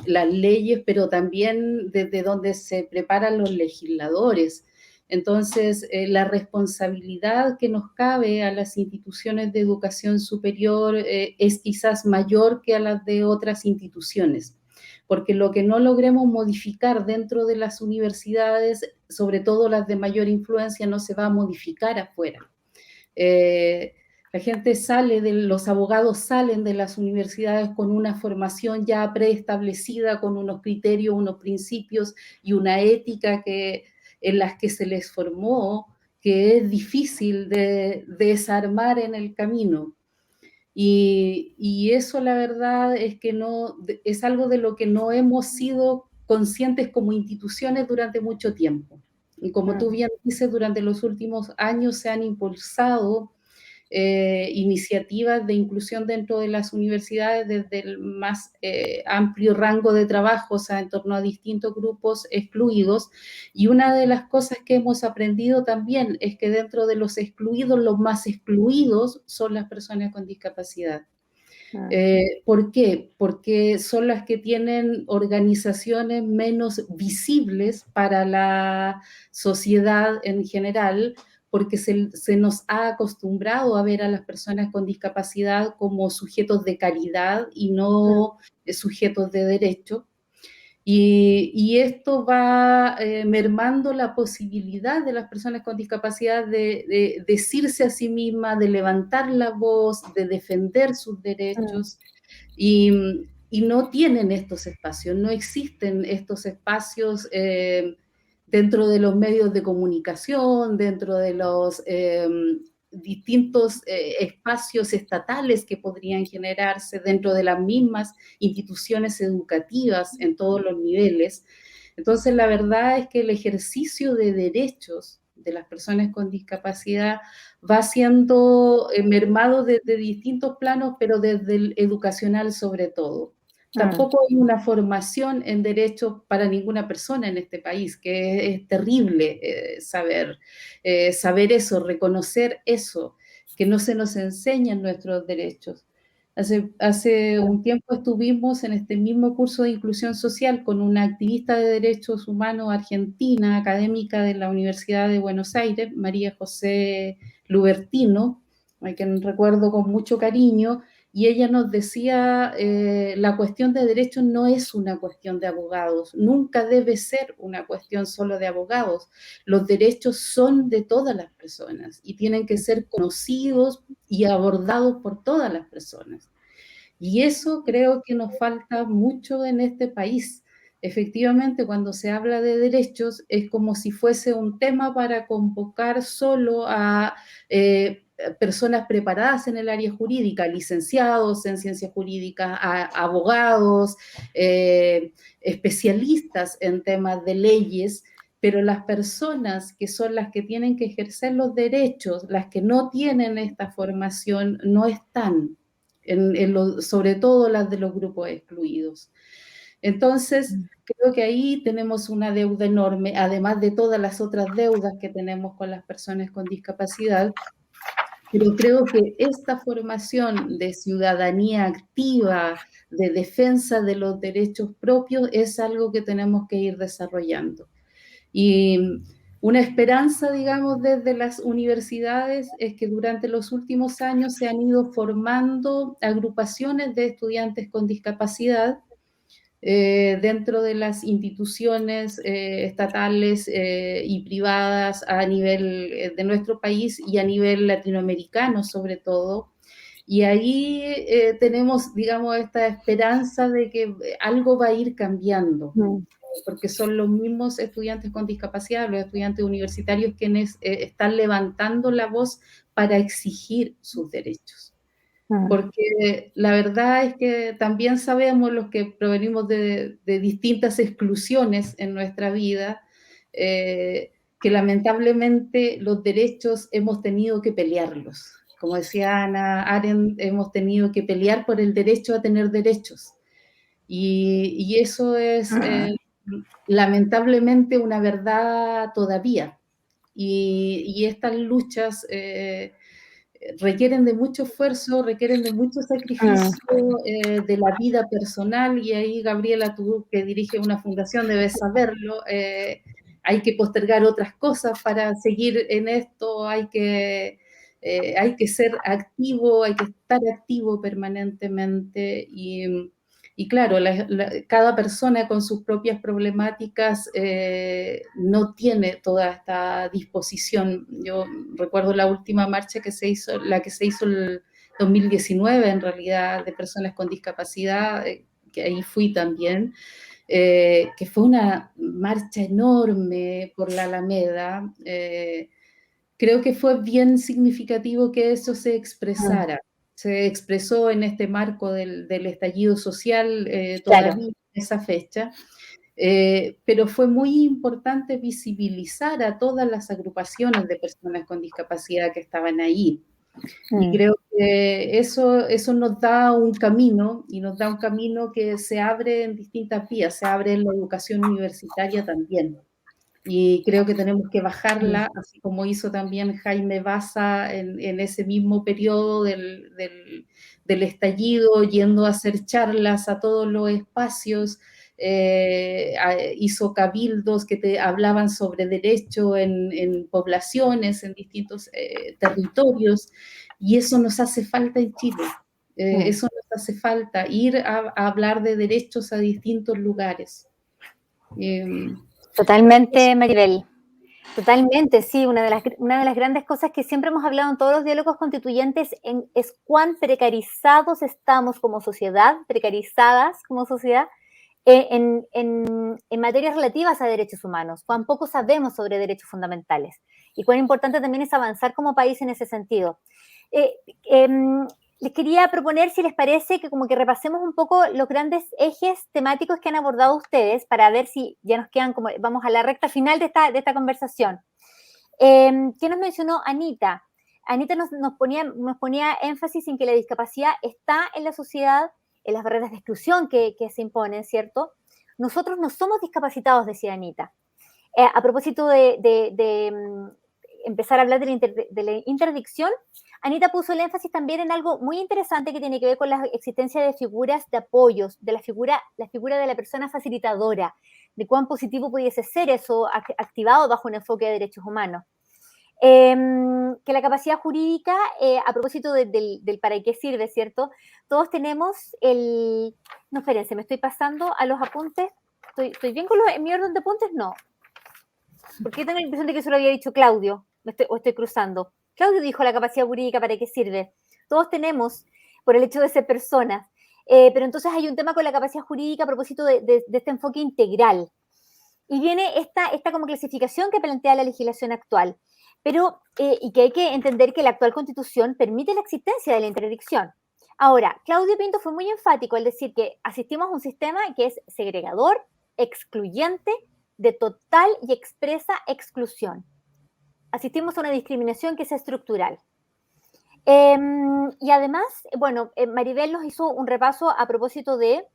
las leyes, pero también desde donde se preparan los legisladores. Entonces, la responsabilidad que nos cabe a las instituciones de educación superior es quizás mayor que a las de otras instituciones, porque lo que no logremos modificar dentro de las universidades, sobre todo las de mayor influencia, no se va a modificar afuera. Los abogados salen de las universidades con una formación ya preestablecida, con unos criterios, unos principios y una ética en las que se les formó, que es difícil de desarmar en el camino. Y eso, la verdad, es algo de lo que no hemos sido conscientes como instituciones durante mucho tiempo. Y como tú bien dices, durante los últimos años se han impulsado iniciativas de inclusión dentro de las universidades desde el más amplio rango de trabajo, o sea, en torno a distintos grupos excluidos. Y una de las cosas que hemos aprendido también es que dentro de los excluidos, los más excluidos son las personas con discapacidad. ¿Por qué? Porque son las que tienen organizaciones menos visibles para la sociedad en general, porque se nos ha acostumbrado a ver a las personas con discapacidad como sujetos de caridad y no sujetos de derecho. Y esto va mermando la posibilidad de las personas con discapacidad de decirse a sí mismas, de levantar la voz, de defender sus derechos. Y y no tienen estos espacios, no existen estos espacios dentro de los medios de comunicación, dentro de los distintos espacios estatales que podrían generarse, dentro de las mismas instituciones educativas en todos los niveles. Entonces, la verdad es que el ejercicio de derechos de las personas con discapacidad va siendo mermado desde distintos planos, pero desde el educacional sobre todo. Tampoco hay una formación en derechos para ninguna persona en este país, que es terrible saber eso, reconocer eso, que no se nos enseñan nuestros derechos. Hace un tiempo estuvimos en este mismo curso de inclusión social con una activista de derechos humanos argentina, académica de la Universidad de Buenos Aires, María José Lubertino, a quien recuerdo con mucho cariño, y ella nos decía, la cuestión de derechos no es una cuestión de abogados, nunca debe ser una cuestión solo de abogados. Los derechos son de todas las personas y tienen que ser conocidos y abordados por todas las personas. Y eso creo que nos falta mucho en este país. Efectivamente, cuando se habla de derechos, es como si fuese un tema para convocar solo a personas preparadas en el área jurídica, licenciados en ciencias jurídicas, a abogados, especialistas en temas de leyes, pero las personas que son las que tienen que ejercer los derechos, las que no tienen esta formación, no están, sobre todo las de los grupos excluidos. Entonces, creo que ahí tenemos una deuda enorme, además de todas las otras deudas que tenemos con las personas con discapacidad, pero creo que esta formación de ciudadanía activa, de defensa de los derechos propios, es algo que tenemos que ir desarrollando. Y una esperanza, digamos, desde las universidades es que durante los últimos años se han ido formando agrupaciones de estudiantes con discapacidad dentro de las instituciones estatales y privadas a nivel de nuestro país y a nivel latinoamericano sobre todo. Y ahí tenemos, digamos, esta esperanza de que algo va a ir cambiando, porque son los mismos estudiantes con discapacidad, los estudiantes universitarios quienes están levantando la voz para exigir sus derechos. Porque la verdad es que también sabemos los que provenimos de distintas exclusiones en nuestra vida, que lamentablemente los derechos hemos tenido que pelearlos. Como decía Hannah Arendt, hemos tenido que pelear por el derecho a tener derechos. Y eso es lamentablemente una verdad todavía. Y estas luchas requieren de mucho esfuerzo, requieren de mucho sacrificio de la vida personal, y ahí Gabriela, tú que diriges una fundación debes saberlo, hay que postergar otras cosas para seguir en esto, hay que ser activo, hay que estar activo permanentemente y claro, cada persona con sus propias problemáticas no tiene toda esta disposición. Yo recuerdo la última marcha que se hizo, la que se hizo el 2019 en realidad, de personas con discapacidad, que ahí fui también, que fue una marcha enorme por la Alameda. Creo que fue bien significativo que eso se expresara. Se expresó en este marco del estallido social todavía en esa fecha, pero fue muy importante visibilizar a todas las agrupaciones de personas con discapacidad que estaban ahí. Y creo que eso nos da un camino, y nos da un camino que se abre en distintas vías, se abre en la educación universitaria también. Y creo que tenemos que bajarla, así como hizo también Jaime Baza en ese mismo periodo del estallido, yendo a hacer charlas a todos los espacios, hizo cabildos que te hablaban sobre derecho en poblaciones, en distintos territorios, y eso nos hace falta en Chile. Eso nos hace falta, ir a hablar de derechos a distintos lugares. Totalmente, Maribel. Totalmente, sí. Una de las grandes cosas que siempre hemos hablado en todos los diálogos constituyentes es cuán precarizados estamos como sociedad, precarizadas como sociedad, en materias relativas a derechos humanos, cuán poco sabemos sobre derechos fundamentales y cuán importante también es avanzar como país en ese sentido. Eh, em, Les quería proponer, si les parece, que como que repasemos un poco los grandes ejes temáticos que han abordado ustedes para ver si ya nos quedan, como vamos a la recta final de esta conversación. ¿Qué nos mencionó Anita? Anita nos ponía énfasis en que la discapacidad está en la sociedad, en las barreras de exclusión que se imponen, ¿cierto? Nosotros no somos discapacitados, decía Anita. A propósito de empezar a hablar de la interdicción, Anita puso el énfasis también en algo muy interesante que tiene que ver con la existencia de figuras de apoyos, de la figura de la persona facilitadora, de cuán positivo pudiese ser eso activado bajo un enfoque de derechos humanos. Que la capacidad jurídica, a propósito del para qué sirve, ¿cierto? Todos tenemos el... No, espérense, me estoy pasando a los apuntes. ¿Estoy bien con en mi orden de apuntes? No. Porque tengo la impresión de que eso lo había dicho Claudio, o estoy cruzando. Claudio dijo la capacidad jurídica para qué sirve. Todos tenemos, por el hecho de ser personas. Pero entonces hay un tema con la capacidad jurídica a propósito de este enfoque integral. Y viene esta como clasificación que plantea la legislación actual. Pero, y que hay que entender que la actual Constitución permite la existencia de la interdicción. Ahora, Claudio Pinto fue muy enfático al decir que asistimos a un sistema que es segregador, excluyente, de total y expresa exclusión. Asistimos a una discriminación que es estructural. Y además, bueno, Maribel nos hizo un repaso a propósito de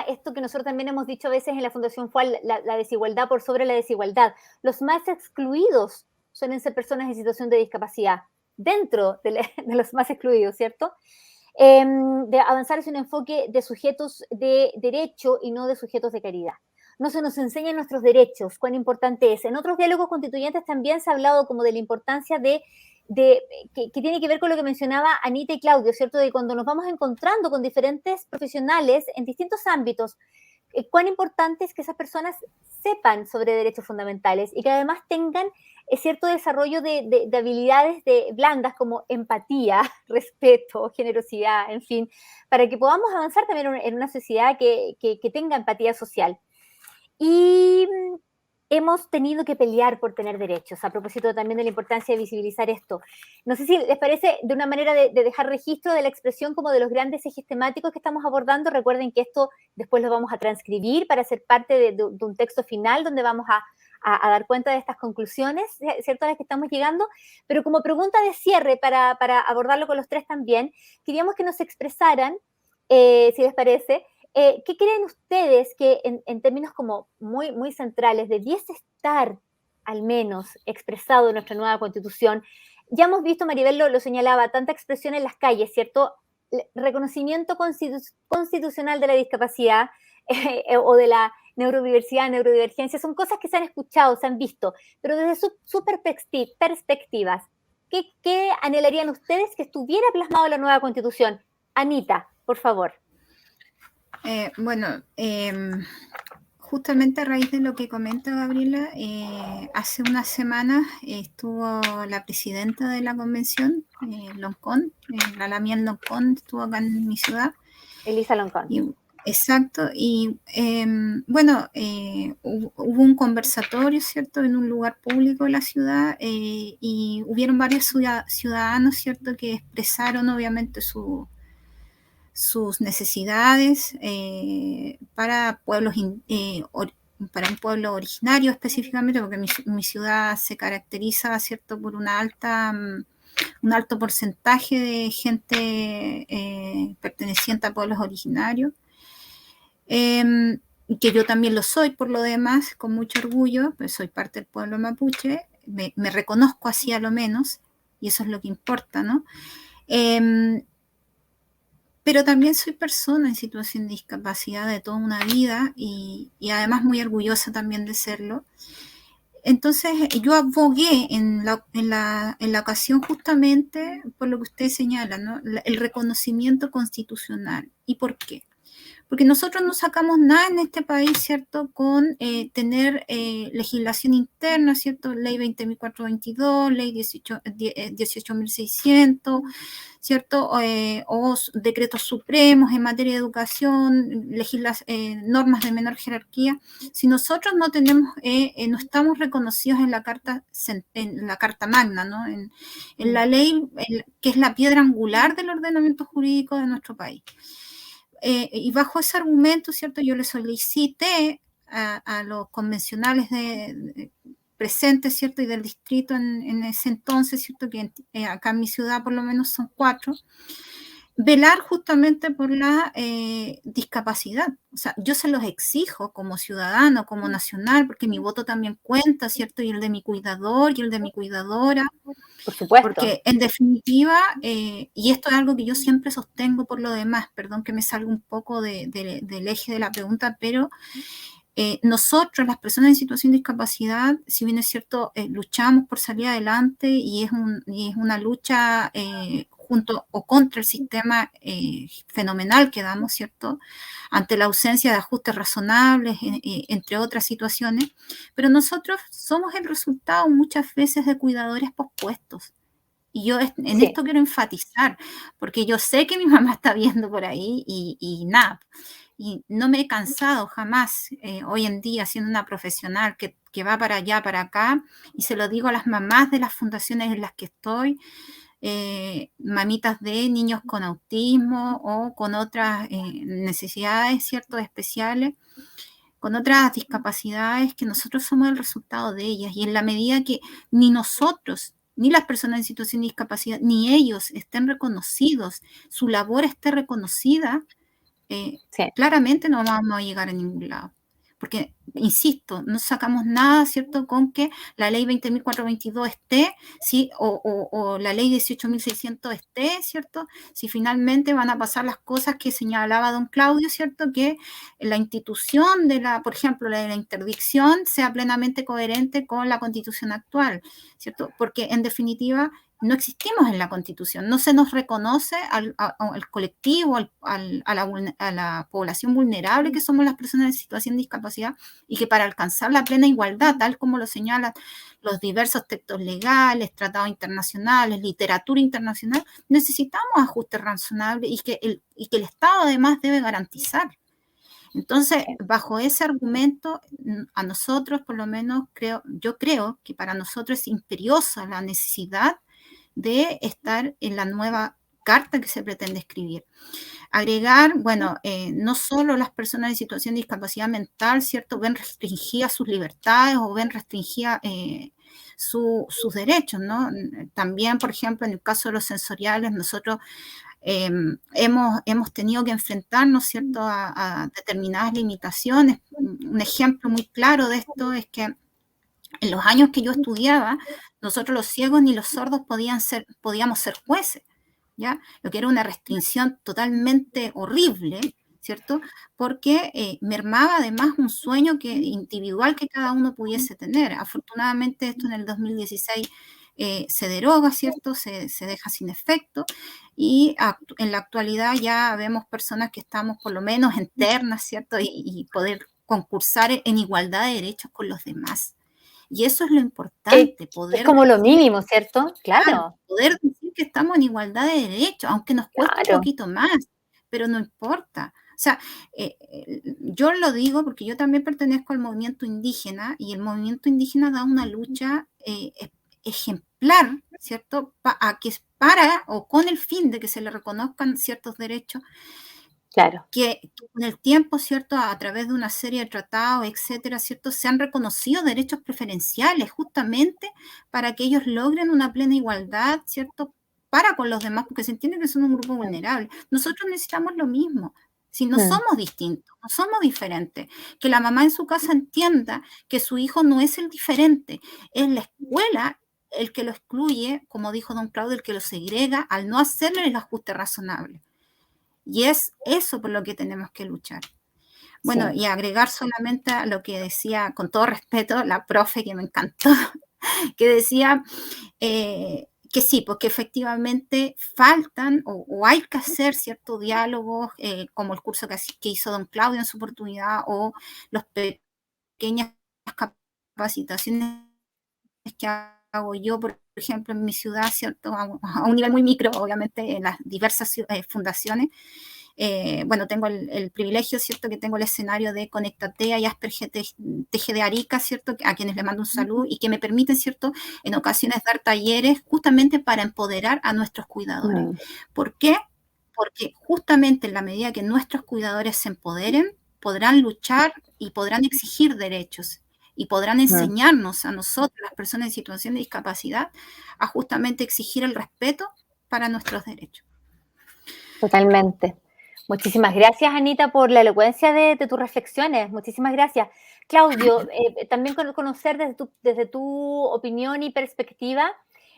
esto que nosotros también hemos dicho a veces en la Fundación FUAL, la desigualdad por sobre la desigualdad. Los más excluidos suelen ser personas en situación de discapacidad, dentro de los más excluidos, ¿cierto? De avanzar hacia un enfoque de sujetos de derecho y no de sujetos de caridad. No se nos enseñan nuestros derechos, cuán importante es. En otros diálogos constituyentes también se ha hablado como de la importancia que tiene que ver con lo que mencionaba Anita y Claudio, ¿cierto? De cuando nos vamos encontrando con diferentes profesionales en distintos ámbitos, cuán importante es que esas personas sepan sobre derechos fundamentales y que además tengan cierto desarrollo de habilidades blandas como empatía, respeto, generosidad, en fin, para que podamos avanzar también en una sociedad que tenga empatía social. Y hemos tenido que pelear por tener derechos, a propósito también de la importancia de visibilizar esto. No sé si les parece de una manera de dejar registro de la expresión como de los grandes ejes temáticos que estamos abordando. Recuerden que esto después lo vamos a transcribir para ser parte de un texto final donde vamos a dar cuenta de estas conclusiones, ¿cierto?, a las que estamos llegando. Pero como pregunta de cierre, para abordarlo con los tres también, queríamos que nos expresaran, si les parece, ¿qué creen ustedes que en términos como muy, muy centrales debiese estar al menos expresado en nuestra nueva Constitución? Ya hemos visto, Maribel lo señalaba, tanta expresión en las calles, ¿cierto? Reconocimiento constitucional de la discapacidad o de la neurodiversidad, neurodivergencia, son cosas que se han escuchado, se han visto, pero desde sus perspectivas, ¿qué anhelarían ustedes que estuviera plasmado en la nueva Constitución? Anita, por favor. Bueno, justamente a raíz de lo que comenta Gabriela, hace unas semanas estuvo la presidenta de la convención, Loncón, la Lamiel Loncón, estuvo acá en mi ciudad. Elisa Loncón. Exacto, y bueno, hubo un conversatorio, ¿cierto?, en un lugar público de la ciudad, y hubieron varios ciudadanos, ¿cierto?, que expresaron obviamente sus necesidades para pueblos para un pueblo originario específicamente, porque mi ciudad se caracteriza, ¿cierto?, por un alto porcentaje de gente perteneciente a pueblos originarios, que yo también lo soy por lo demás, con mucho orgullo, pues soy parte del pueblo mapuche, me reconozco así a lo menos, y eso es lo que importa, ¿no? Pero también soy persona en situación de discapacidad de toda una vida y además muy orgullosa también de serlo. Entonces yo abogué en la ocasión justamente por lo que usted señala, ¿no? El reconocimiento constitucional. ¿Y por qué? Porque nosotros no sacamos nada en este país, ¿cierto?, con tener legislación interna, ¿cierto?, ley 20.422, ley 18.600, ¿cierto?, o decretos supremos en materia de educación, normas de menor jerarquía. Si nosotros no tenemos, no estamos reconocidos en la Carta Magna, ¿no?, en la ley, que es la piedra angular del ordenamiento jurídico de nuestro país. Y bajo ese argumento, ¿cierto?, yo le solicité a los convencionales presentes, ¿cierto?, y del distrito en ese entonces, ¿cierto?, que acá en mi ciudad por lo menos son 4, velar justamente por la discapacidad. O sea, yo se los exijo como ciudadano, como nacional, porque mi voto también cuenta, ¿cierto?, y el de mi cuidador y el de mi cuidadora. Por supuesto. Porque en definitiva, y esto es algo que yo siempre sostengo por lo demás, perdón que me salga un poco del eje de la pregunta, pero nosotros, las personas en situación de discapacidad, si bien es cierto, luchamos por salir adelante y es una lucha junto o contra el sistema fenomenal que damos, ¿cierto?, ante la ausencia de ajustes razonables, entre otras situaciones, pero nosotros somos el resultado muchas veces de cuidadores pospuestos. Y yo en esto quiero enfatizar, porque yo sé que mi mamá está viendo por ahí y nada, y no me he cansado jamás hoy en día siendo una profesional que va para allá, para acá, y se lo digo a las mamás de las fundaciones en las que estoy, mamitas de niños con autismo o con otras necesidades, ¿cierto?, especiales, con otras discapacidades, que nosotros somos el resultado de ellas, y en la medida que ni nosotros, ni las personas en situación de discapacidad, ni ellos estén reconocidos, su labor esté reconocida, claramente no vamos a llegar a ningún lado. Porque, insisto, no sacamos nada, ¿cierto?, con que la ley 20.422 esté, ¿sí?, o la ley 18.600 esté, ¿cierto?, si finalmente van a pasar las cosas que señalaba don Claudio, ¿cierto?, que la institución por ejemplo, la de la interdicción sea plenamente coherente con la Constitución actual, ¿cierto?, porque en definitiva no existimos en la Constitución, no se nos reconoce al colectivo, a la población vulnerable que somos las personas en situación de discapacidad, y que para alcanzar la plena igualdad, tal como lo señalan los diversos textos legales, tratados internacionales, literatura internacional, necesitamos ajustes razonables y que el Estado además debe garantizar. Entonces, bajo ese argumento, a nosotros, por lo menos, yo creo que para nosotros es imperiosa la necesidad de estar en la nueva carta que se pretende escribir. Agregar, bueno, no solo las personas en situación de discapacidad mental, ¿cierto?, ven restringidas sus libertades o ven restringidas sus derechos, ¿no? También, por ejemplo, en el caso de los sensoriales, nosotros hemos tenido que enfrentarnos, ¿cierto?, a determinadas limitaciones. Un ejemplo muy claro de esto es que en los años que yo estudiaba, nosotros los ciegos ni los sordos podíamos ser jueces, ¿ya? Lo que era una restricción totalmente horrible, ¿cierto? Porque mermaba además un sueño individual que cada uno pudiese tener. Afortunadamente esto en el 2016 se deroga, ¿cierto? Se deja sin efecto, y en la actualidad ya vemos personas que estamos por lo menos en ternas, ¿cierto? Y poder concursar en igualdad de derechos con los demás. Y eso es lo importante, es como lo mínimo, ¿cierto? Claro. Poder decir que estamos en igualdad de derechos, aunque nos cueste un poquito más, pero no importa. O sea, yo lo digo porque yo también pertenezco al movimiento indígena, y el movimiento indígena da una lucha ejemplar, ¿cierto?, para o con el fin de que se le reconozcan ciertos derechos. Claro. Que con el tiempo, ¿cierto?, a través de una serie de tratados, etcétera, ¿cierto?, se han reconocido derechos preferenciales justamente para que ellos logren una plena igualdad, ¿cierto?, para con los demás, porque se entiende que son un grupo vulnerable. Nosotros necesitamos lo mismo. Si no somos distintos, no somos diferentes, que la mamá en su casa entienda que su hijo no es el diferente, es la escuela el que lo excluye, como dijo don Claudio, el que lo segrega al no hacerle el ajuste razonable. Y es eso por lo que tenemos que luchar. Bueno, y agregar solamente a lo que decía, con todo respeto, la profe, que me encantó, que decía que sí, porque efectivamente faltan o hay que hacer ciertos diálogos, como el curso que hizo don Claudio en su oportunidad, o los pequeñas capacitaciones que hago yo, por ejemplo, en mi ciudad, ¿cierto? A un nivel muy micro, obviamente, en las diversas fundaciones. Bueno, tengo el privilegio, ¿cierto? Que tengo el escenario de Conectatea y Asperger TGD Arica, ¿cierto? A quienes les mando un saludo y que me permiten, ¿cierto? En ocasiones dar talleres justamente para empoderar a nuestros cuidadores. ¿Por qué? Porque justamente en la medida que nuestros cuidadores se empoderen, podrán luchar y podrán exigir derechos y podrán enseñarnos a nosotros, las personas en situación de discapacidad, a justamente exigir el respeto para nuestros derechos. Totalmente. Muchísimas gracias, Anita, por la elocuencia de tus reflexiones. Muchísimas gracias. Claudio, también conocer desde tu opinión y perspectiva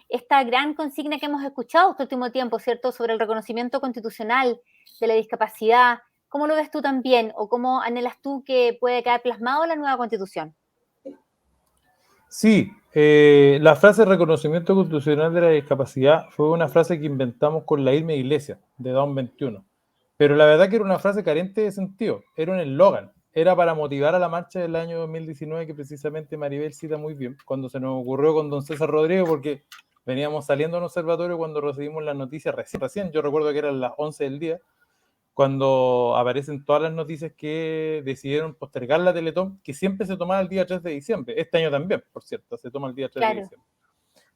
esta gran consigna que hemos escuchado este último tiempo, ¿cierto?, sobre el reconocimiento constitucional de la discapacidad. ¿Cómo lo ves tú también o cómo anhelas tú que puede quedar plasmado en la nueva Constitución? Sí, la frase reconocimiento constitucional de la discapacidad fue una frase que inventamos con la Irma Iglesia de Down 21, pero la verdad que era una frase carente de sentido, era un eslogan, era para motivar a la marcha del año 2019 que precisamente Maribel cita muy bien, cuando se nos ocurrió con don César Rodríguez, porque veníamos saliendo al observatorio cuando recibimos las noticias recién, yo recuerdo que eran las 11 del día, cuando aparecen todas las noticias que decidieron postergar la Teletón, que siempre se tomaba el día 3 de diciembre. Este año también, por cierto, se toma el día 3 de diciembre.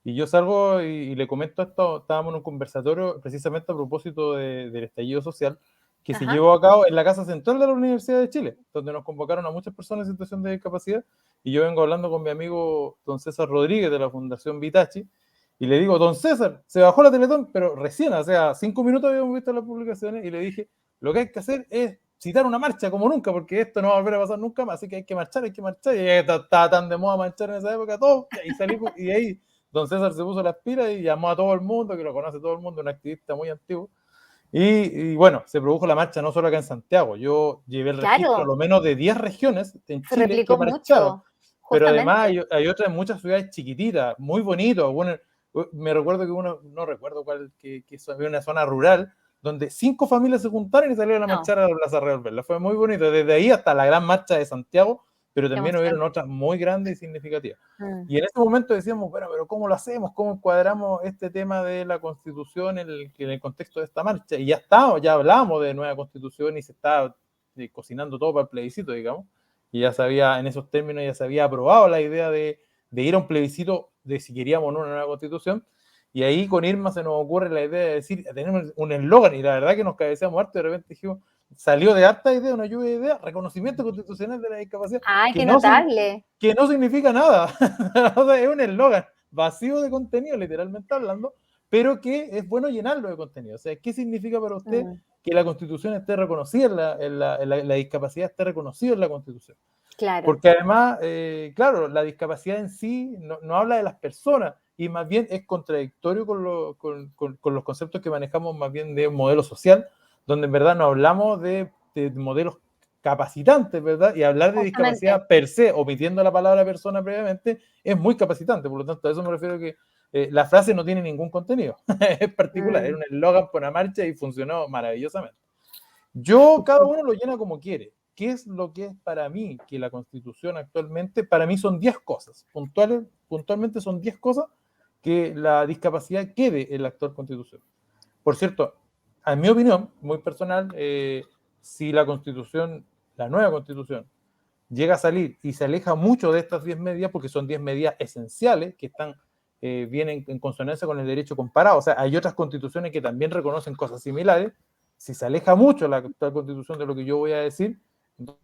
Y yo salgo y le comento esto, estábamos en un conversatorio precisamente a propósito del estallido social que se llevó a cabo en la Casa Central de la Universidad de Chile, donde nos convocaron a muchas personas en situación de discapacidad, y yo vengo hablando con mi amigo don César Rodríguez de la Fundación Vitachi, y le digo, don César, se bajó la Teletón, pero recién, o sea, 5 minutos habíamos visto las publicaciones, y le dije, lo que hay que hacer es citar una marcha como nunca, porque esto no va a volver a pasar nunca más, así que hay que marchar, y estaba tan de moda marchar en esa época, todo, y salimos, y ahí don César se puso las pilas y llamó a todo el mundo, que lo conoce todo el mundo, un activista muy antiguo, y bueno, se produjo la marcha no solo acá en Santiago, yo llevé el registro a lo menos de 10 regiones en Chile que marcharon, mucho, pero además hay otras en muchas ciudades chiquititas, muy bonitos, bueno, me recuerdo que uno, no recuerdo cuál, que había una zona rural, donde 5 familias se juntaron y salieron a marchar a la Plaza Real Verla. Fue muy bonito, desde ahí hasta la gran marcha de Santiago, pero también hubieron otras muy grandes y significativas. Y en ese momento decíamos, bueno, pero ¿cómo lo hacemos? ¿Cómo encuadramos este tema de la Constitución en el contexto de esta marcha? Y ya hablábamos de nueva Constitución y se estaba cocinando todo para el plebiscito, digamos, y ya se había, en esos términos ya se había aprobado la idea de ir a un plebiscito de si queríamos o no una nueva Constitución. Y ahí con Irma se nos ocurre la idea de decir, tenemos un eslogan, y la verdad que nos cabeceamos harto, y de repente dijimos, salió de harta idea, una lluvia de ideas, reconocimiento constitucional de la discapacidad. ¡Ay, qué notable! Que no significa nada, o sea, es un eslogan vacío de contenido, literalmente hablando, pero que es bueno llenarlo de contenido. O sea, ¿qué significa para usted que la Constitución esté reconocida, la discapacidad esté reconocida en la Constitución? Claro. Porque además, claro, la discapacidad en sí no habla de las personas, y más bien es contradictorio con los conceptos que manejamos más bien de un modelo social, donde en verdad no hablamos de modelos capacitantes, ¿verdad? Y hablar de discapacidad per se, omitiendo la palabra persona previamente, es muy capacitante. Por lo tanto, a eso me refiero que la frase no tiene ningún contenido. Es particular, era un eslogan por una marcha y funcionó maravillosamente. Cada uno lo llena como quiere. ¿Qué es lo que es para mí que la Constitución actualmente? Para mí son 10 cosas. Puntualmente son 10 cosas que la discapacidad quede en la actual Constitución. Por cierto, en mi opinión, muy personal, si la Constitución, la nueva Constitución, llega a salir y se aleja mucho de estas 10 medidas, porque son 10 medidas esenciales que vienen en consonancia con el derecho comparado. O sea, hay otras constituciones que también reconocen cosas similares. Si se aleja mucho la actual Constitución de lo que yo voy a decir, entonces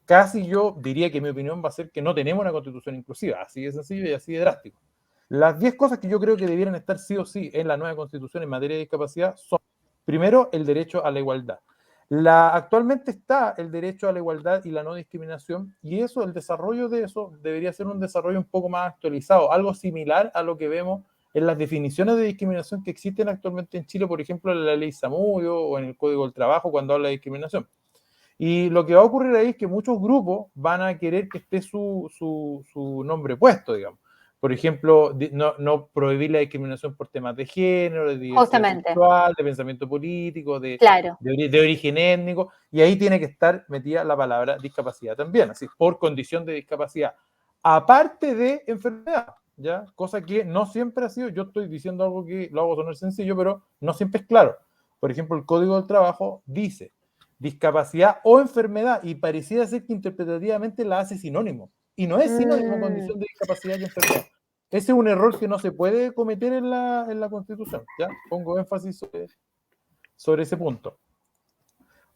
casi yo diría que mi opinión va a ser que no tenemos una Constitución inclusiva, así de sencillo y así de drástico. Las 10 cosas que yo creo que debieran estar sí o sí en la nueva Constitución en materia de discapacidad son, primero, el derecho a la igualdad. Actualmente está el derecho a la igualdad y la no discriminación, y eso, el desarrollo de eso debería ser un desarrollo un poco más actualizado, algo similar a lo que vemos en las definiciones de discriminación que existen actualmente en Chile, por ejemplo, en la ley Zamudio o en el Código del Trabajo cuando habla de discriminación. Y lo que va a ocurrir ahí es que muchos grupos van a querer que esté su nombre puesto, digamos. Por ejemplo, no prohibir la discriminación por temas de género, de diversidad Justamente. sexual, de pensamiento político, Claro. de origen étnico, y ahí tiene que estar metida la palabra discapacidad también, así, por condición de discapacidad, aparte de enfermedad, ¿ya? Cosa que no siempre ha sido. Yo estoy diciendo algo que lo hago sonar sencillo, pero no siempre es claro. Por ejemplo, el Código del Trabajo dice discapacidad o enfermedad, y pareciera ser que interpretativamente la hace sinónimo. Y no es sinónimo condición de discapacidad y enfermedad. Ese es un error que no se puede cometer en la Constitución, ¿ya? Pongo énfasis sobre ese punto.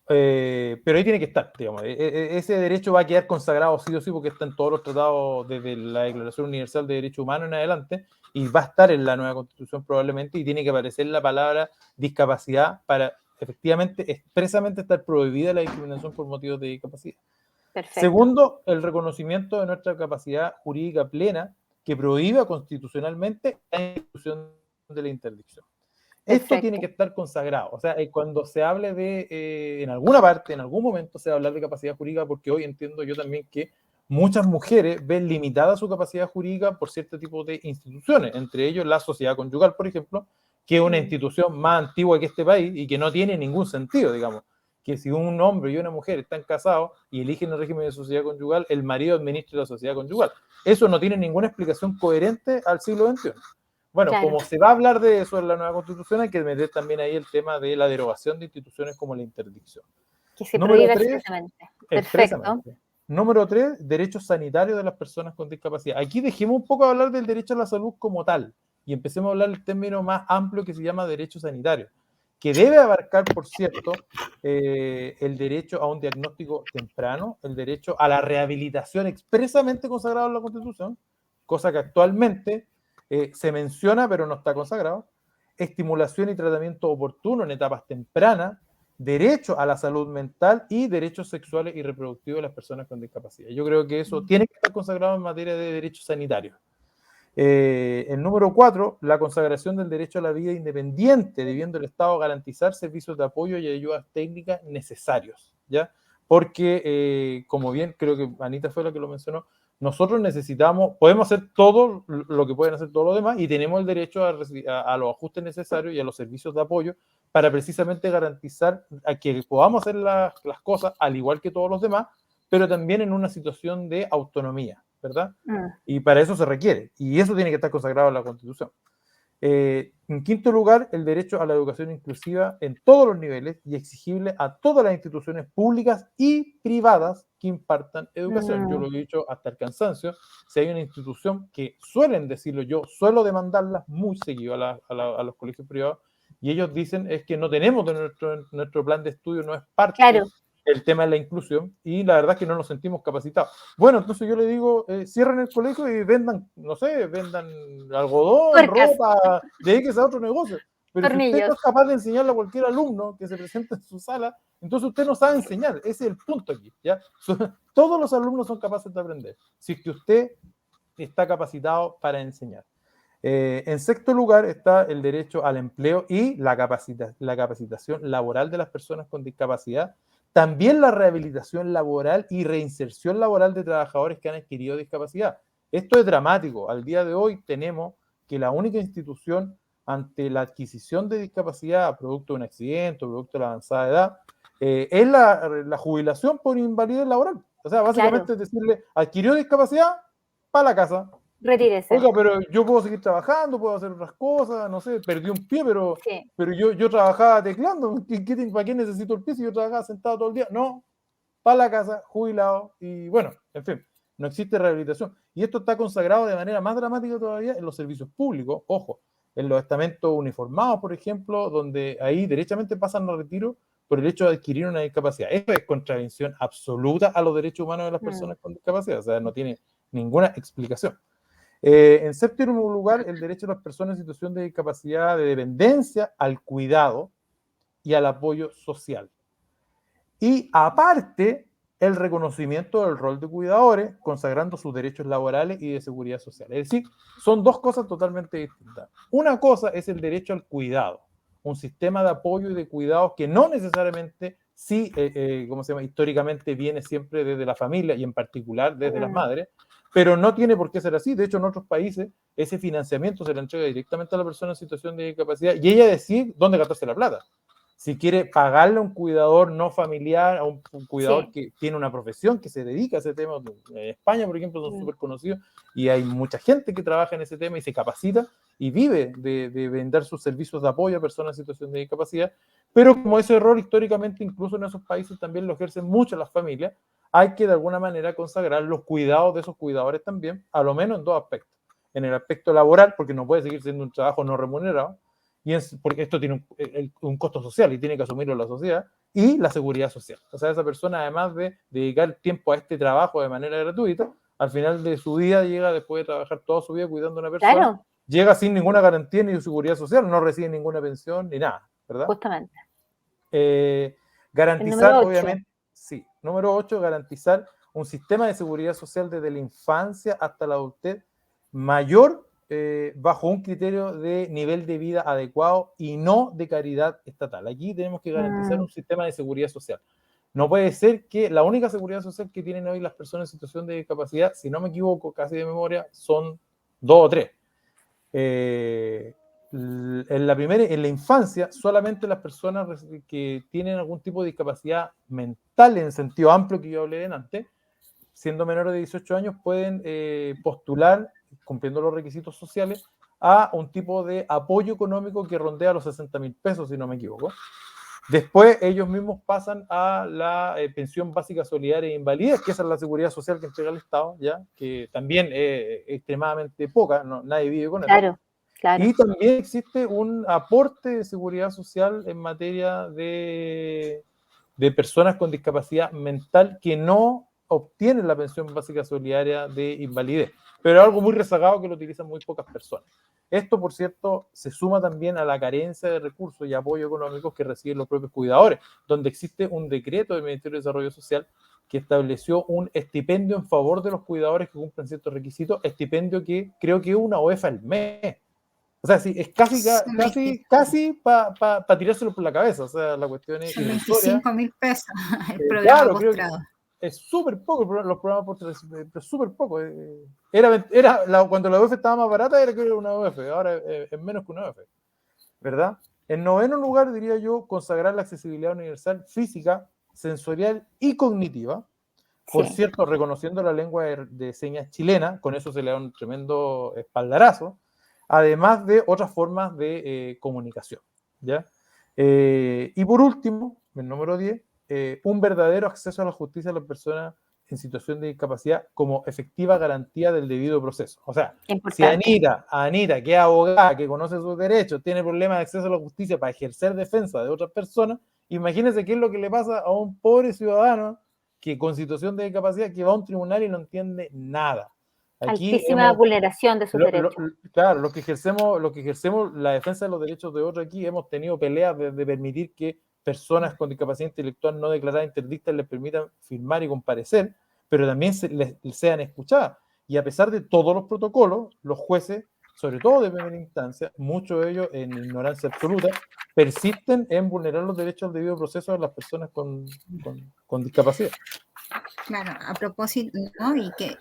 Pero ahí tiene que estar, digamos. Ese derecho va a quedar consagrado sí o sí, porque está en todos los tratados desde la Declaración Universal de Derechos Humanos en adelante, y va a estar en la nueva Constitución probablemente, y tiene que aparecer la palabra discapacidad para efectivamente, expresamente estar prohibida la discriminación por motivos de discapacidad. Perfecto. Segundo, el reconocimiento de nuestra capacidad jurídica plena que prohíba constitucionalmente la institución de la interdicción. Perfecto. Esto tiene que estar consagrado. O sea, cuando se hable de, en alguna parte, en algún momento se va a hablar de capacidad jurídica, porque hoy entiendo yo también que muchas mujeres ven limitada su capacidad jurídica por cierto tipo de instituciones, entre ellos la sociedad conyugal, por ejemplo, que es una institución más antigua que este país y que no tiene ningún sentido, digamos. Que si un hombre y una mujer están casados y eligen el régimen de sociedad conyugal, el marido administra la sociedad conyugal. Eso no tiene ninguna explicación coherente al siglo XXI. Bueno, Claro. como se va a hablar de eso en la nueva Constitución, hay que meter también ahí el tema de la derogación de instituciones como la interdicción. Que se Número prohíba 3, expresamente. Perfecto. expresamente. Número 3, derechos sanitarios de las personas con discapacidad. Aquí dejemos un poco de hablar del derecho a la salud como tal y empecemos a hablar del término más amplio que se llama derecho sanitario, que debe abarcar, por cierto, el derecho a un diagnóstico temprano, el derecho a la rehabilitación expresamente consagrado en la Constitución, cosa que actualmente se menciona pero no está consagrado, estimulación y tratamiento oportuno en etapas tempranas, derecho a la salud mental y derechos sexuales y reproductivos de las personas con discapacidad. Yo creo que eso tiene que estar consagrado en materia de derechos sanitarios. El número 4, la consagración del derecho a la vida independiente, debiendo el Estado garantizar servicios de apoyo y ayudas técnicas necesarios, ¿ya? Porque, como bien creo que Anita fue la que lo mencionó, nosotros necesitamos, podemos hacer todo lo que pueden hacer todos los demás y tenemos el derecho a los ajustes necesarios y a los servicios de apoyo para precisamente garantizar a que podamos hacer las cosas al igual que todos los demás, pero también en una situación de autonomía, ¿verdad? Y para eso se requiere, y eso tiene que estar consagrado en la Constitución. En quinto lugar, el derecho a la educación inclusiva en todos los niveles y exigible a todas las instituciones públicas y privadas que impartan educación. Yo lo he dicho hasta el cansancio. Si hay una institución que suelen decirlo, yo suelo demandarlas muy seguido a los colegios privados, y ellos dicen es que no tenemos de nuestro plan de estudio, no es parte Claro. el tema de la inclusión, y la verdad es que no nos sentimos capacitados. Bueno, entonces yo le digo, cierren el colegio y vendan, no sé, vendan algodón, Tuercas. ropa, dedíquese a otro negocio. Pero Tornillos. si usted no es capaz de enseñarle a cualquier alumno que se presente en su sala, entonces usted no sabe enseñar. Ese es el punto aquí, ¿ya? Todos los alumnos son capaces de aprender, si es que usted está capacitado para enseñar. En sexto lugar está el derecho al empleo y la capacitación laboral de las personas con discapacidad. También la rehabilitación laboral y reinserción laboral de trabajadores que han adquirido discapacidad. Esto es dramático. Al día de hoy tenemos que la única institución ante la adquisición de discapacidad, producto de un accidente, producto de la avanzada edad, es la jubilación por invalidez laboral. O sea, básicamente Claro. es decirle, adquirió discapacidad, para la casa. Retírese. Oiga, pero yo puedo seguir trabajando, puedo hacer otras cosas, no sé, perdí un pie, pero Sí. yo trabajaba teclando. ¿Para qué necesito el pie si yo trabajaba sentado todo el día? No, para la casa, jubilado, y bueno, en fin, no existe rehabilitación. Y esto está consagrado de manera más dramática todavía en los servicios públicos, ojo, en los estamentos uniformados, por ejemplo, donde ahí derechamente pasan los retiros por el hecho de adquirir una discapacidad. Esto es contravención absoluta a los derechos humanos de las personas con discapacidad, o sea, no tiene ninguna explicación. En séptimo lugar, el derecho de las personas en situación de discapacidad de dependencia al cuidado y al apoyo social. Y aparte, el reconocimiento del rol de cuidadores, consagrando sus derechos laborales y de seguridad social. Es decir, son dos cosas totalmente distintas. Una cosa es el derecho al cuidado, un sistema de apoyo y de cuidados que no necesariamente, sí, ¿cómo se llama? Históricamente viene siempre desde la familia y en particular desde las madres, pero no tiene por qué ser así. De hecho, en otros países ese financiamiento se le entrega directamente a la persona en situación de discapacidad y ella decide dónde gastarse la plata. Si quiere pagarle a un cuidador no familiar, a un cuidador que tiene una profesión que se dedica a ese tema. En España, por ejemplo, son súper conocidos y hay mucha gente que trabaja en ese tema y se capacita y vive de vender sus servicios de apoyo a personas en situación de discapacidad. Pero como ese error históricamente, incluso en esos países también lo ejercen mucho las familias, hay que de alguna manera consagrar los cuidados de esos cuidadores también, a lo menos en dos aspectos. En el aspecto laboral, porque no puede seguir siendo un trabajo no remunerado, porque esto tiene un costo social y tiene que asumirlo la sociedad, y la seguridad social. O sea, esa persona, además de dedicar tiempo a este trabajo de manera gratuita, al final de su día llega, después de trabajar toda su vida cuidando a una persona, llega sin ninguna garantía ni de seguridad social, no recibe ninguna pensión ni nada, ¿verdad? Justamente. Garantizar, obviamente, sí. Número 8, garantizar un sistema de seguridad social desde la infancia hasta la adultez mayor, bajo un criterio de nivel de vida adecuado y no de caridad estatal. Aquí tenemos que garantizar un sistema de seguridad social. No puede ser que la única seguridad social que tienen hoy las personas en situación de discapacidad, si no me equivoco, casi de memoria, son 2 o 3. En la infancia, solamente las personas que tienen algún tipo de discapacidad mental, en el sentido amplio que yo hablé antes, siendo menores de 18 años, pueden postular, cumpliendo los requisitos sociales, a un tipo de apoyo económico que rondea los 60.000 pesos, si no me equivoco. Después ellos mismos pasan a la pensión básica solidaria e invalidez, que esa es la seguridad social que entrega el Estado, ¿ya? Que también es extremadamente poca, nadie vive con eso. Claro. Y también existe un aporte de seguridad social en materia de personas con discapacidad mental que no obtienen la pensión básica solidaria de invalidez, pero es algo muy rezagado que lo utilizan muy pocas personas. Esto, por cierto, se suma también a la carencia de recursos y apoyo económicos que reciben los propios cuidadores, donde existe un decreto del Ministerio de Desarrollo Social que estableció un estipendio en favor de los cuidadores que cumplen ciertos requisitos, estipendio que creo que es una OEF al mes. O sea, sí, es casi para tirárselo por la cabeza. O sea, la cuestión es... 25.000 pesos el programa claro, postrado. Es súper poco los programas postrados, es súper poco. Cuando la UEF estaba más barata era que era una UEF, ahora es menos que una UEF, ¿verdad? En noveno lugar, diría yo, consagrar la accesibilidad universal física, sensorial y cognitiva. Por cierto, reconociendo la lengua de señas chilena, con eso se le da un tremendo espaldarazo, además de otras formas de comunicación, ¿ya? Y por último, el número 10, un verdadero acceso a la justicia a las personas en situación de discapacidad como efectiva garantía del debido proceso. O sea, si Anita, que es abogada, que conoce sus derechos, tiene problemas de acceso a la justicia para ejercer defensa de otras personas, imagínense qué es lo que le pasa a un pobre ciudadano que con situación de discapacidad que va a un tribunal y no entiende nada. Aquí altísima vulneración de sus derechos. Claro, los que ejercemos la defensa de los derechos de otros aquí hemos tenido peleas de permitir que personas con discapacidad intelectual no declaradas interdictas les permitan firmar y comparecer, pero también sean escuchadas. Y a pesar de todos los protocolos, los jueces, sobre todo de primera instancia, muchos de ellos en ignorancia absoluta, persisten en vulnerar los derechos al debido proceso de las personas con discapacidad. Claro, a propósito, ¿no? Y que,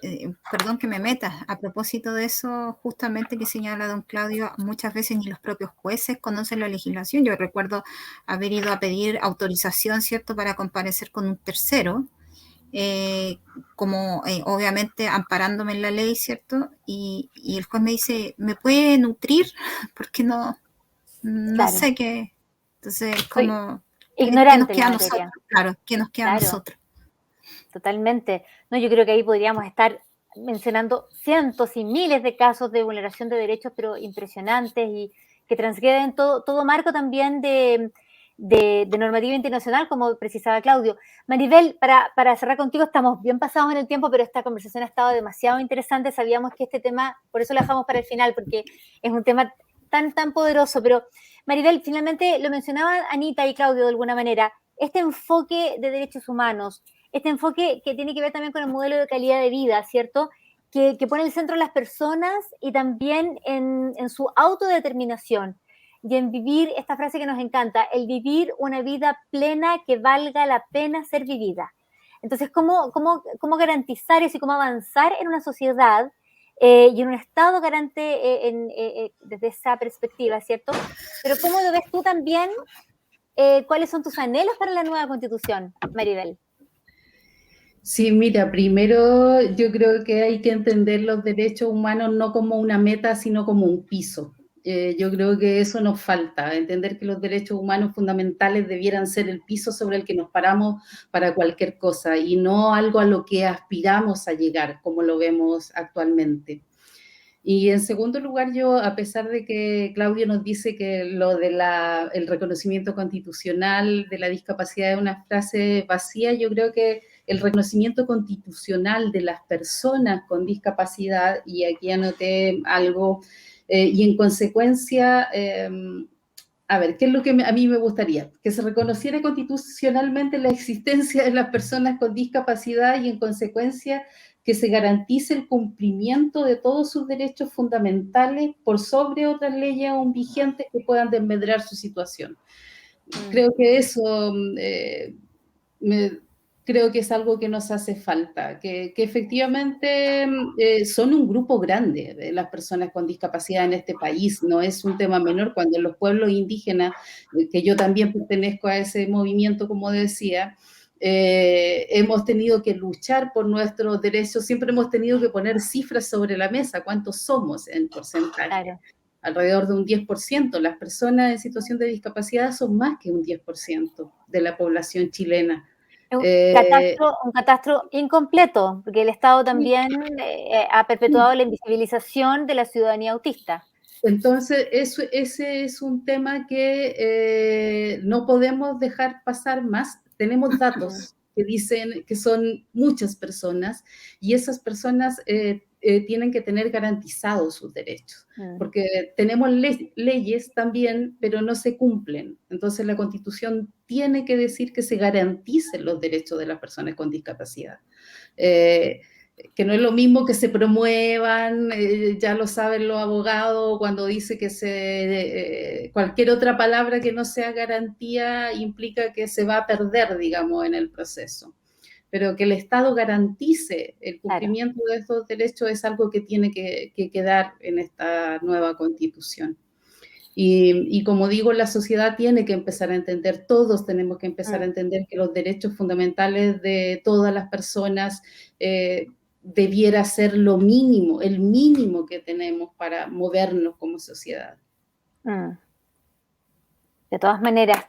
perdón que me meta, a propósito de eso, justamente que señala don Claudio, muchas veces ni los propios jueces conocen la legislación. Yo recuerdo haber ido a pedir autorización, ¿cierto?, para comparecer con un tercero, obviamente amparándome en la ley, ¿cierto? Y el juez me dice, ¿me puede nutrir? Porque no sé qué. Entonces, como... ignorante ¿qué nos queda a nosotros? Claro, ¿qué nos queda a nosotros? Totalmente. No, yo creo que ahí podríamos estar mencionando cientos y miles de casos de vulneración de derechos, pero impresionantes y que transgreden todo marco también de normativa internacional, como precisaba Claudio. Maribel, para cerrar contigo, estamos bien pasados en el tiempo, pero esta conversación ha estado demasiado interesante. Sabíamos que este tema, por eso lo dejamos para el final, porque es un tema tan poderoso. Pero, Maribel, finalmente lo mencionaban Anita y Claudio de alguna manera, este enfoque de derechos humanos, este enfoque que tiene que ver también con el modelo de calidad de vida, ¿cierto? Que pone el centro a las personas y también en su autodeterminación y en vivir, esta frase que nos encanta, el vivir una vida plena que valga la pena ser vivida. Entonces, ¿cómo garantizar eso y cómo avanzar en una sociedad y en un Estado garante desde esa perspectiva, ¿cierto? Pero ¿cómo lo ves tú también? ¿Cuáles son tus anhelos para la nueva Constitución, Maribel? Sí, mira, primero yo creo que hay que entender los derechos humanos no como una meta, sino como un piso. Yo creo que eso nos falta, entender que los derechos humanos fundamentales debieran ser el piso sobre el que nos paramos para cualquier cosa y no algo a lo que aspiramos a llegar, como lo vemos actualmente. Y en segundo lugar, yo, a pesar de que Claudio nos dice que lo de el reconocimiento constitucional de la discapacidad es una frase vacía, yo creo que el reconocimiento constitucional de las personas con discapacidad, y aquí anoté algo, y en consecuencia, a ver, ¿qué es lo que a mí me gustaría? Que se reconociera constitucionalmente la existencia de las personas con discapacidad y en consecuencia que se garantice el cumplimiento de todos sus derechos fundamentales por sobre otras leyes aún vigentes que puedan desmedrar su situación. Creo que eso creo que es algo que nos hace falta, que efectivamente son un grupo grande de las personas con discapacidad en este país, no es un tema menor cuando en los pueblos indígenas, que yo también pertenezco a ese movimiento, como decía, hemos tenido que luchar por nuestros derechos, siempre hemos tenido que poner cifras sobre la mesa, cuántos somos en porcentaje. Claro. Alrededor de un 10%. Las personas en situación de discapacidad son más que un 10% de la población chilena. Un catastro incompleto, porque el Estado también ha perpetuado la invisibilización de la ciudadanía autista. Entonces, ese es un tema que no podemos dejar pasar más. Tenemos datos que dicen que son muchas personas y esas personas tienen que tener garantizados sus derechos, porque tenemos leyes también, pero no se cumplen. Entonces, la Constitución tiene que decir que se garanticen los derechos de las personas con discapacidad. Que no es lo mismo que se promuevan, ya lo saben los abogados, cuando dice que cualquier otra palabra que no sea garantía implica que se va a perder, digamos, en el proceso. Pero que el Estado garantice el cumplimiento de estos derechos es algo que tiene que quedar en esta nueva Constitución. Y como digo, la sociedad tiene que empezar a entender, todos tenemos que empezar a entender que los derechos fundamentales de todas las personas debiera ser lo mínimo, el mínimo que tenemos para movernos como sociedad. De todas maneras.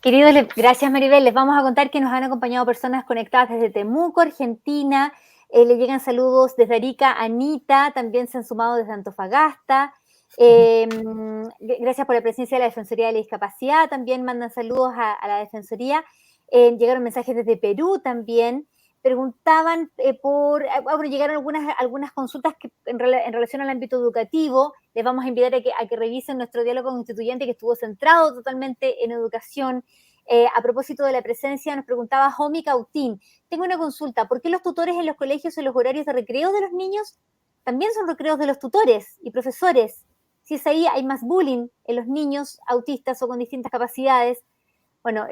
Queridos, gracias Maribel. Les vamos a contar que nos han acompañado personas conectadas desde Temuco, Argentina. Le llegan saludos desde Arica, Anita, también se han sumado desde Antofagasta. Gracias por la presencia de la Defensoría de la Discapacidad. También mandan saludos a la Defensoría. Llegaron mensajes desde Perú también. Preguntaban llegaron algunas consultas que en relación al ámbito educativo. Les vamos a invitar a que revisen nuestro diálogo constituyente que estuvo centrado totalmente en educación. A propósito de la presencia, nos preguntaba Jomi Cautín, tengo una consulta, ¿por qué los tutores en los colegios en los horarios de recreo de los niños también son recreos de los tutores y profesores? Si es ahí, hay más bullying en los niños autistas o con distintas capacidades. Bueno,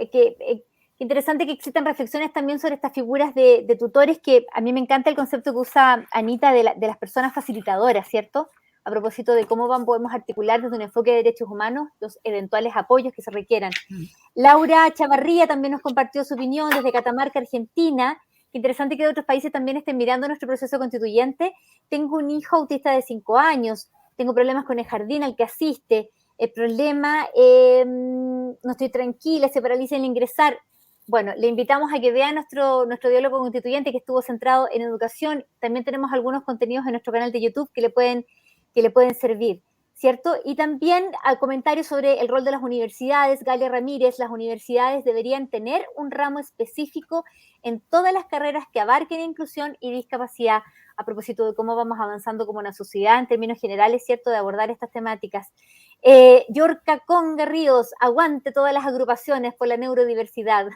interesante que existan reflexiones también sobre estas figuras de tutores, que a mí me encanta el concepto que usa Anita de las personas facilitadoras, ¿cierto? A propósito de cómo podemos articular desde un enfoque de derechos humanos los eventuales apoyos que se requieran. Laura Chavarría también nos compartió su opinión desde Catamarca, Argentina. Qué interesante que de otros países también estén mirando nuestro proceso constituyente. Tengo un hijo autista de 5 años, tengo problemas con el jardín al que asiste, el problema, no estoy tranquila, se paraliza el ingresar. Bueno, le invitamos a que vea nuestro diálogo constituyente que estuvo centrado en educación. También tenemos algunos contenidos en nuestro canal de YouTube que le pueden servir, ¿cierto? Y también a comentarios sobre el rol de las universidades. Galia Ramírez, las universidades deberían tener un ramo específico en todas las carreras que abarquen inclusión y discapacidad, a propósito de cómo vamos avanzando como una sociedad en términos generales, ¿cierto?, de abordar estas temáticas. Yorca Conga Ríos, aguante todas las agrupaciones por la neurodiversidad,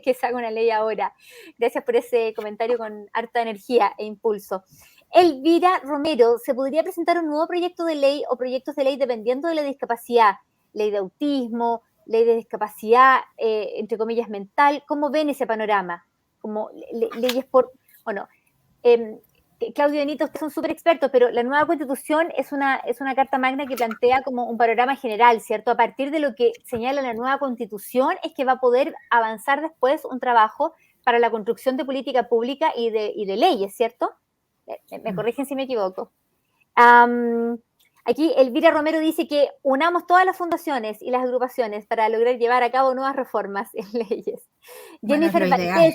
que se haga una ley ahora. Gracias por ese comentario con harta energía e impulso. Elvira Romero, ¿se podría presentar un nuevo proyecto de ley o proyectos de ley dependiendo de la discapacidad? Ley de autismo, ley de discapacidad, entre comillas, mental. ¿Cómo ven ese panorama? como leyes bueno, Claudio y Anita, ustedes son súper expertos, pero la nueva Constitución es una carta magna que plantea como un panorama general, ¿cierto? A partir de lo que señala la nueva Constitución es que va a poder avanzar después un trabajo para la construcción de política pública y de leyes, ¿cierto? Me corrigen si me equivoco. Aquí Elvira Romero dice que unamos todas las fundaciones y las agrupaciones para lograr llevar a cabo nuevas reformas en leyes. Bueno, Jennifer es lo ideal.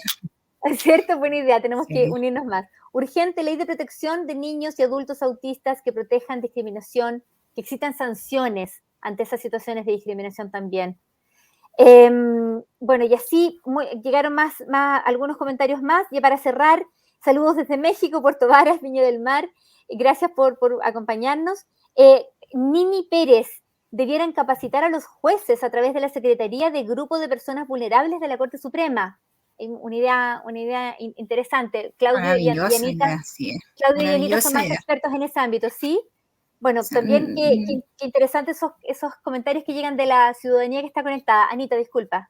Valdés, ¿cierto? Buena idea, tenemos Sí. que unirnos más. Urgente ley de protección de niños y adultos autistas que protejan discriminación, que existan sanciones ante esas situaciones de discriminación también. Bueno, y así llegaron más algunos comentarios más. Y para cerrar, saludos desde México, Puerto Varas, Viña del Mar. Gracias por acompañarnos. Nini Pérez, debieran capacitar a los jueces a través de la Secretaría de Grupo de Personas Vulnerables de la Corte Suprema. Una idea interesante. Claudio y Anita, sí. Claudio y Anita son más expertos en ese ámbito, ¿sí? Bueno, también qué interesante esos comentarios que llegan de la ciudadanía que está conectada. Anita, disculpa.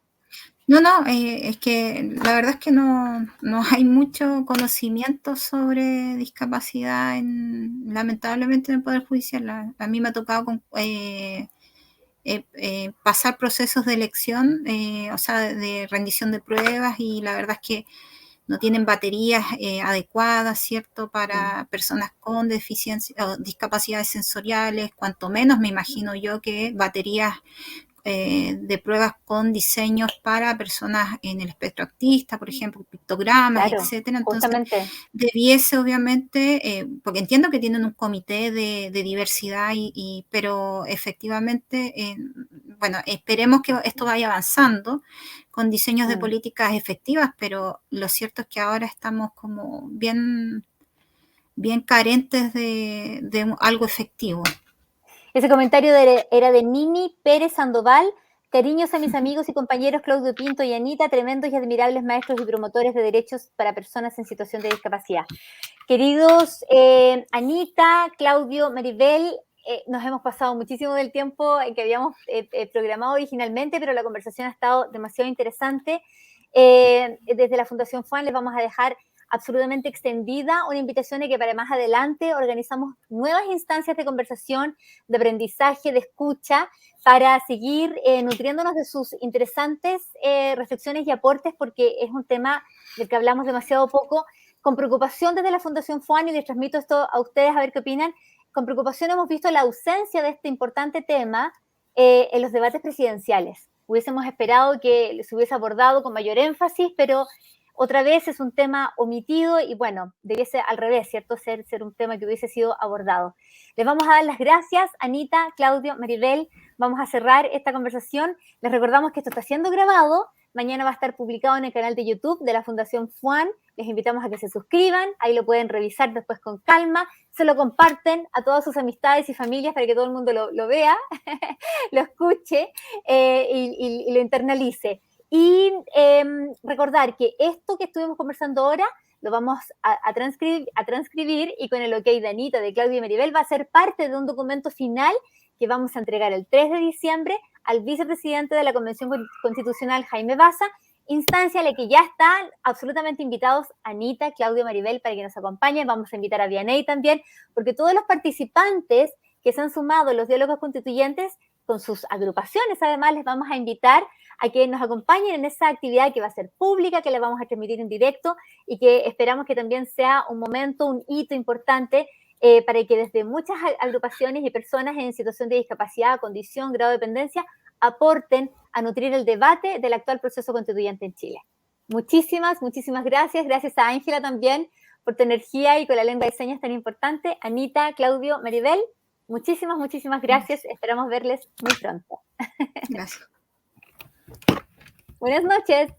No, es que la verdad es que no hay mucho conocimiento sobre discapacidad lamentablemente en el Poder Judicial. A mí me ha tocado pasar procesos de elección, o sea, de rendición de pruebas, y la verdad es que no tienen baterías adecuadas, ¿cierto?, para personas con deficiencia o discapacidades sensoriales, cuanto menos me imagino yo que baterías de pruebas con diseños para personas en el espectro autista, por ejemplo, pictogramas, claro, etcétera. Entonces, justamente. debiese, obviamente, porque entiendo que tienen un comité de diversidad, pero efectivamente, bueno, esperemos que esto vaya avanzando con diseños de políticas efectivas, pero lo cierto es que ahora estamos como bien carentes de algo efectivo. Ese comentario era de Nini Pérez Sandoval. Cariños a mis amigos y compañeros Claudio Pinto y Anita, tremendos y admirables maestros y promotores de derechos para personas en situación de discapacidad. Queridos Anita, Claudio, Maribel, nos hemos pasado muchísimo del tiempo que habíamos programado originalmente, pero la conversación ha estado demasiado interesante. Desde la Fundación FUAN les vamos a dejar absolutamente extendida una invitación de que para más adelante organizamos nuevas instancias de conversación, de aprendizaje, de escucha, para seguir nutriéndonos de sus interesantes reflexiones y aportes, porque es un tema del que hablamos demasiado poco. Con preocupación desde la Fundación FUAN, y les transmito esto a ustedes a ver qué opinan, con preocupación hemos visto la ausencia de este importante tema en los debates presidenciales. Hubiésemos esperado que se hubiese abordado con mayor énfasis, pero otra vez es un tema omitido y bueno, debiese al revés, ¿cierto? Ser un tema que hubiese sido abordado. Les vamos a dar las gracias, Anita, Claudio, Maribel. Vamos a cerrar esta conversación. Les recordamos que esto está siendo grabado. Mañana va a estar publicado en el canal de YouTube de la Fundación FUAN. Les invitamos a que se suscriban. Ahí lo pueden revisar después con calma. Se lo comparten a todas sus amistades y familias para que todo el mundo lo vea, lo escuche y lo internalice. Y recordar que esto que estuvimos conversando ahora lo vamos a transcribir y con el ok de Anita, de Claudia y Maribel va a ser parte de un documento final que vamos a entregar el 3 de diciembre al vicepresidente de la Convención Constitucional, Jaime Baza, instancia a la que ya están absolutamente invitados Anita, Claudio, Maribel para que nos acompañen. Vamos a invitar a Vianey también, porque todos los participantes que se han sumado a los diálogos constituyentes con sus agrupaciones, además les vamos a invitar a que nos acompañen en esa actividad que va a ser pública, que la vamos a transmitir en directo y que esperamos que también sea un momento, un hito importante para que desde muchas agrupaciones y personas en situación de discapacidad, condición, grado de dependencia, aporten a nutrir el debate del actual proceso constituyente en Chile. Muchísimas gracias. Gracias a Ángela también por tu energía y con la lengua de señas tan importante. Anita, Claudio, Maribel, muchísimas gracias. Esperamos verles muy pronto. Gracias. Buenas noches.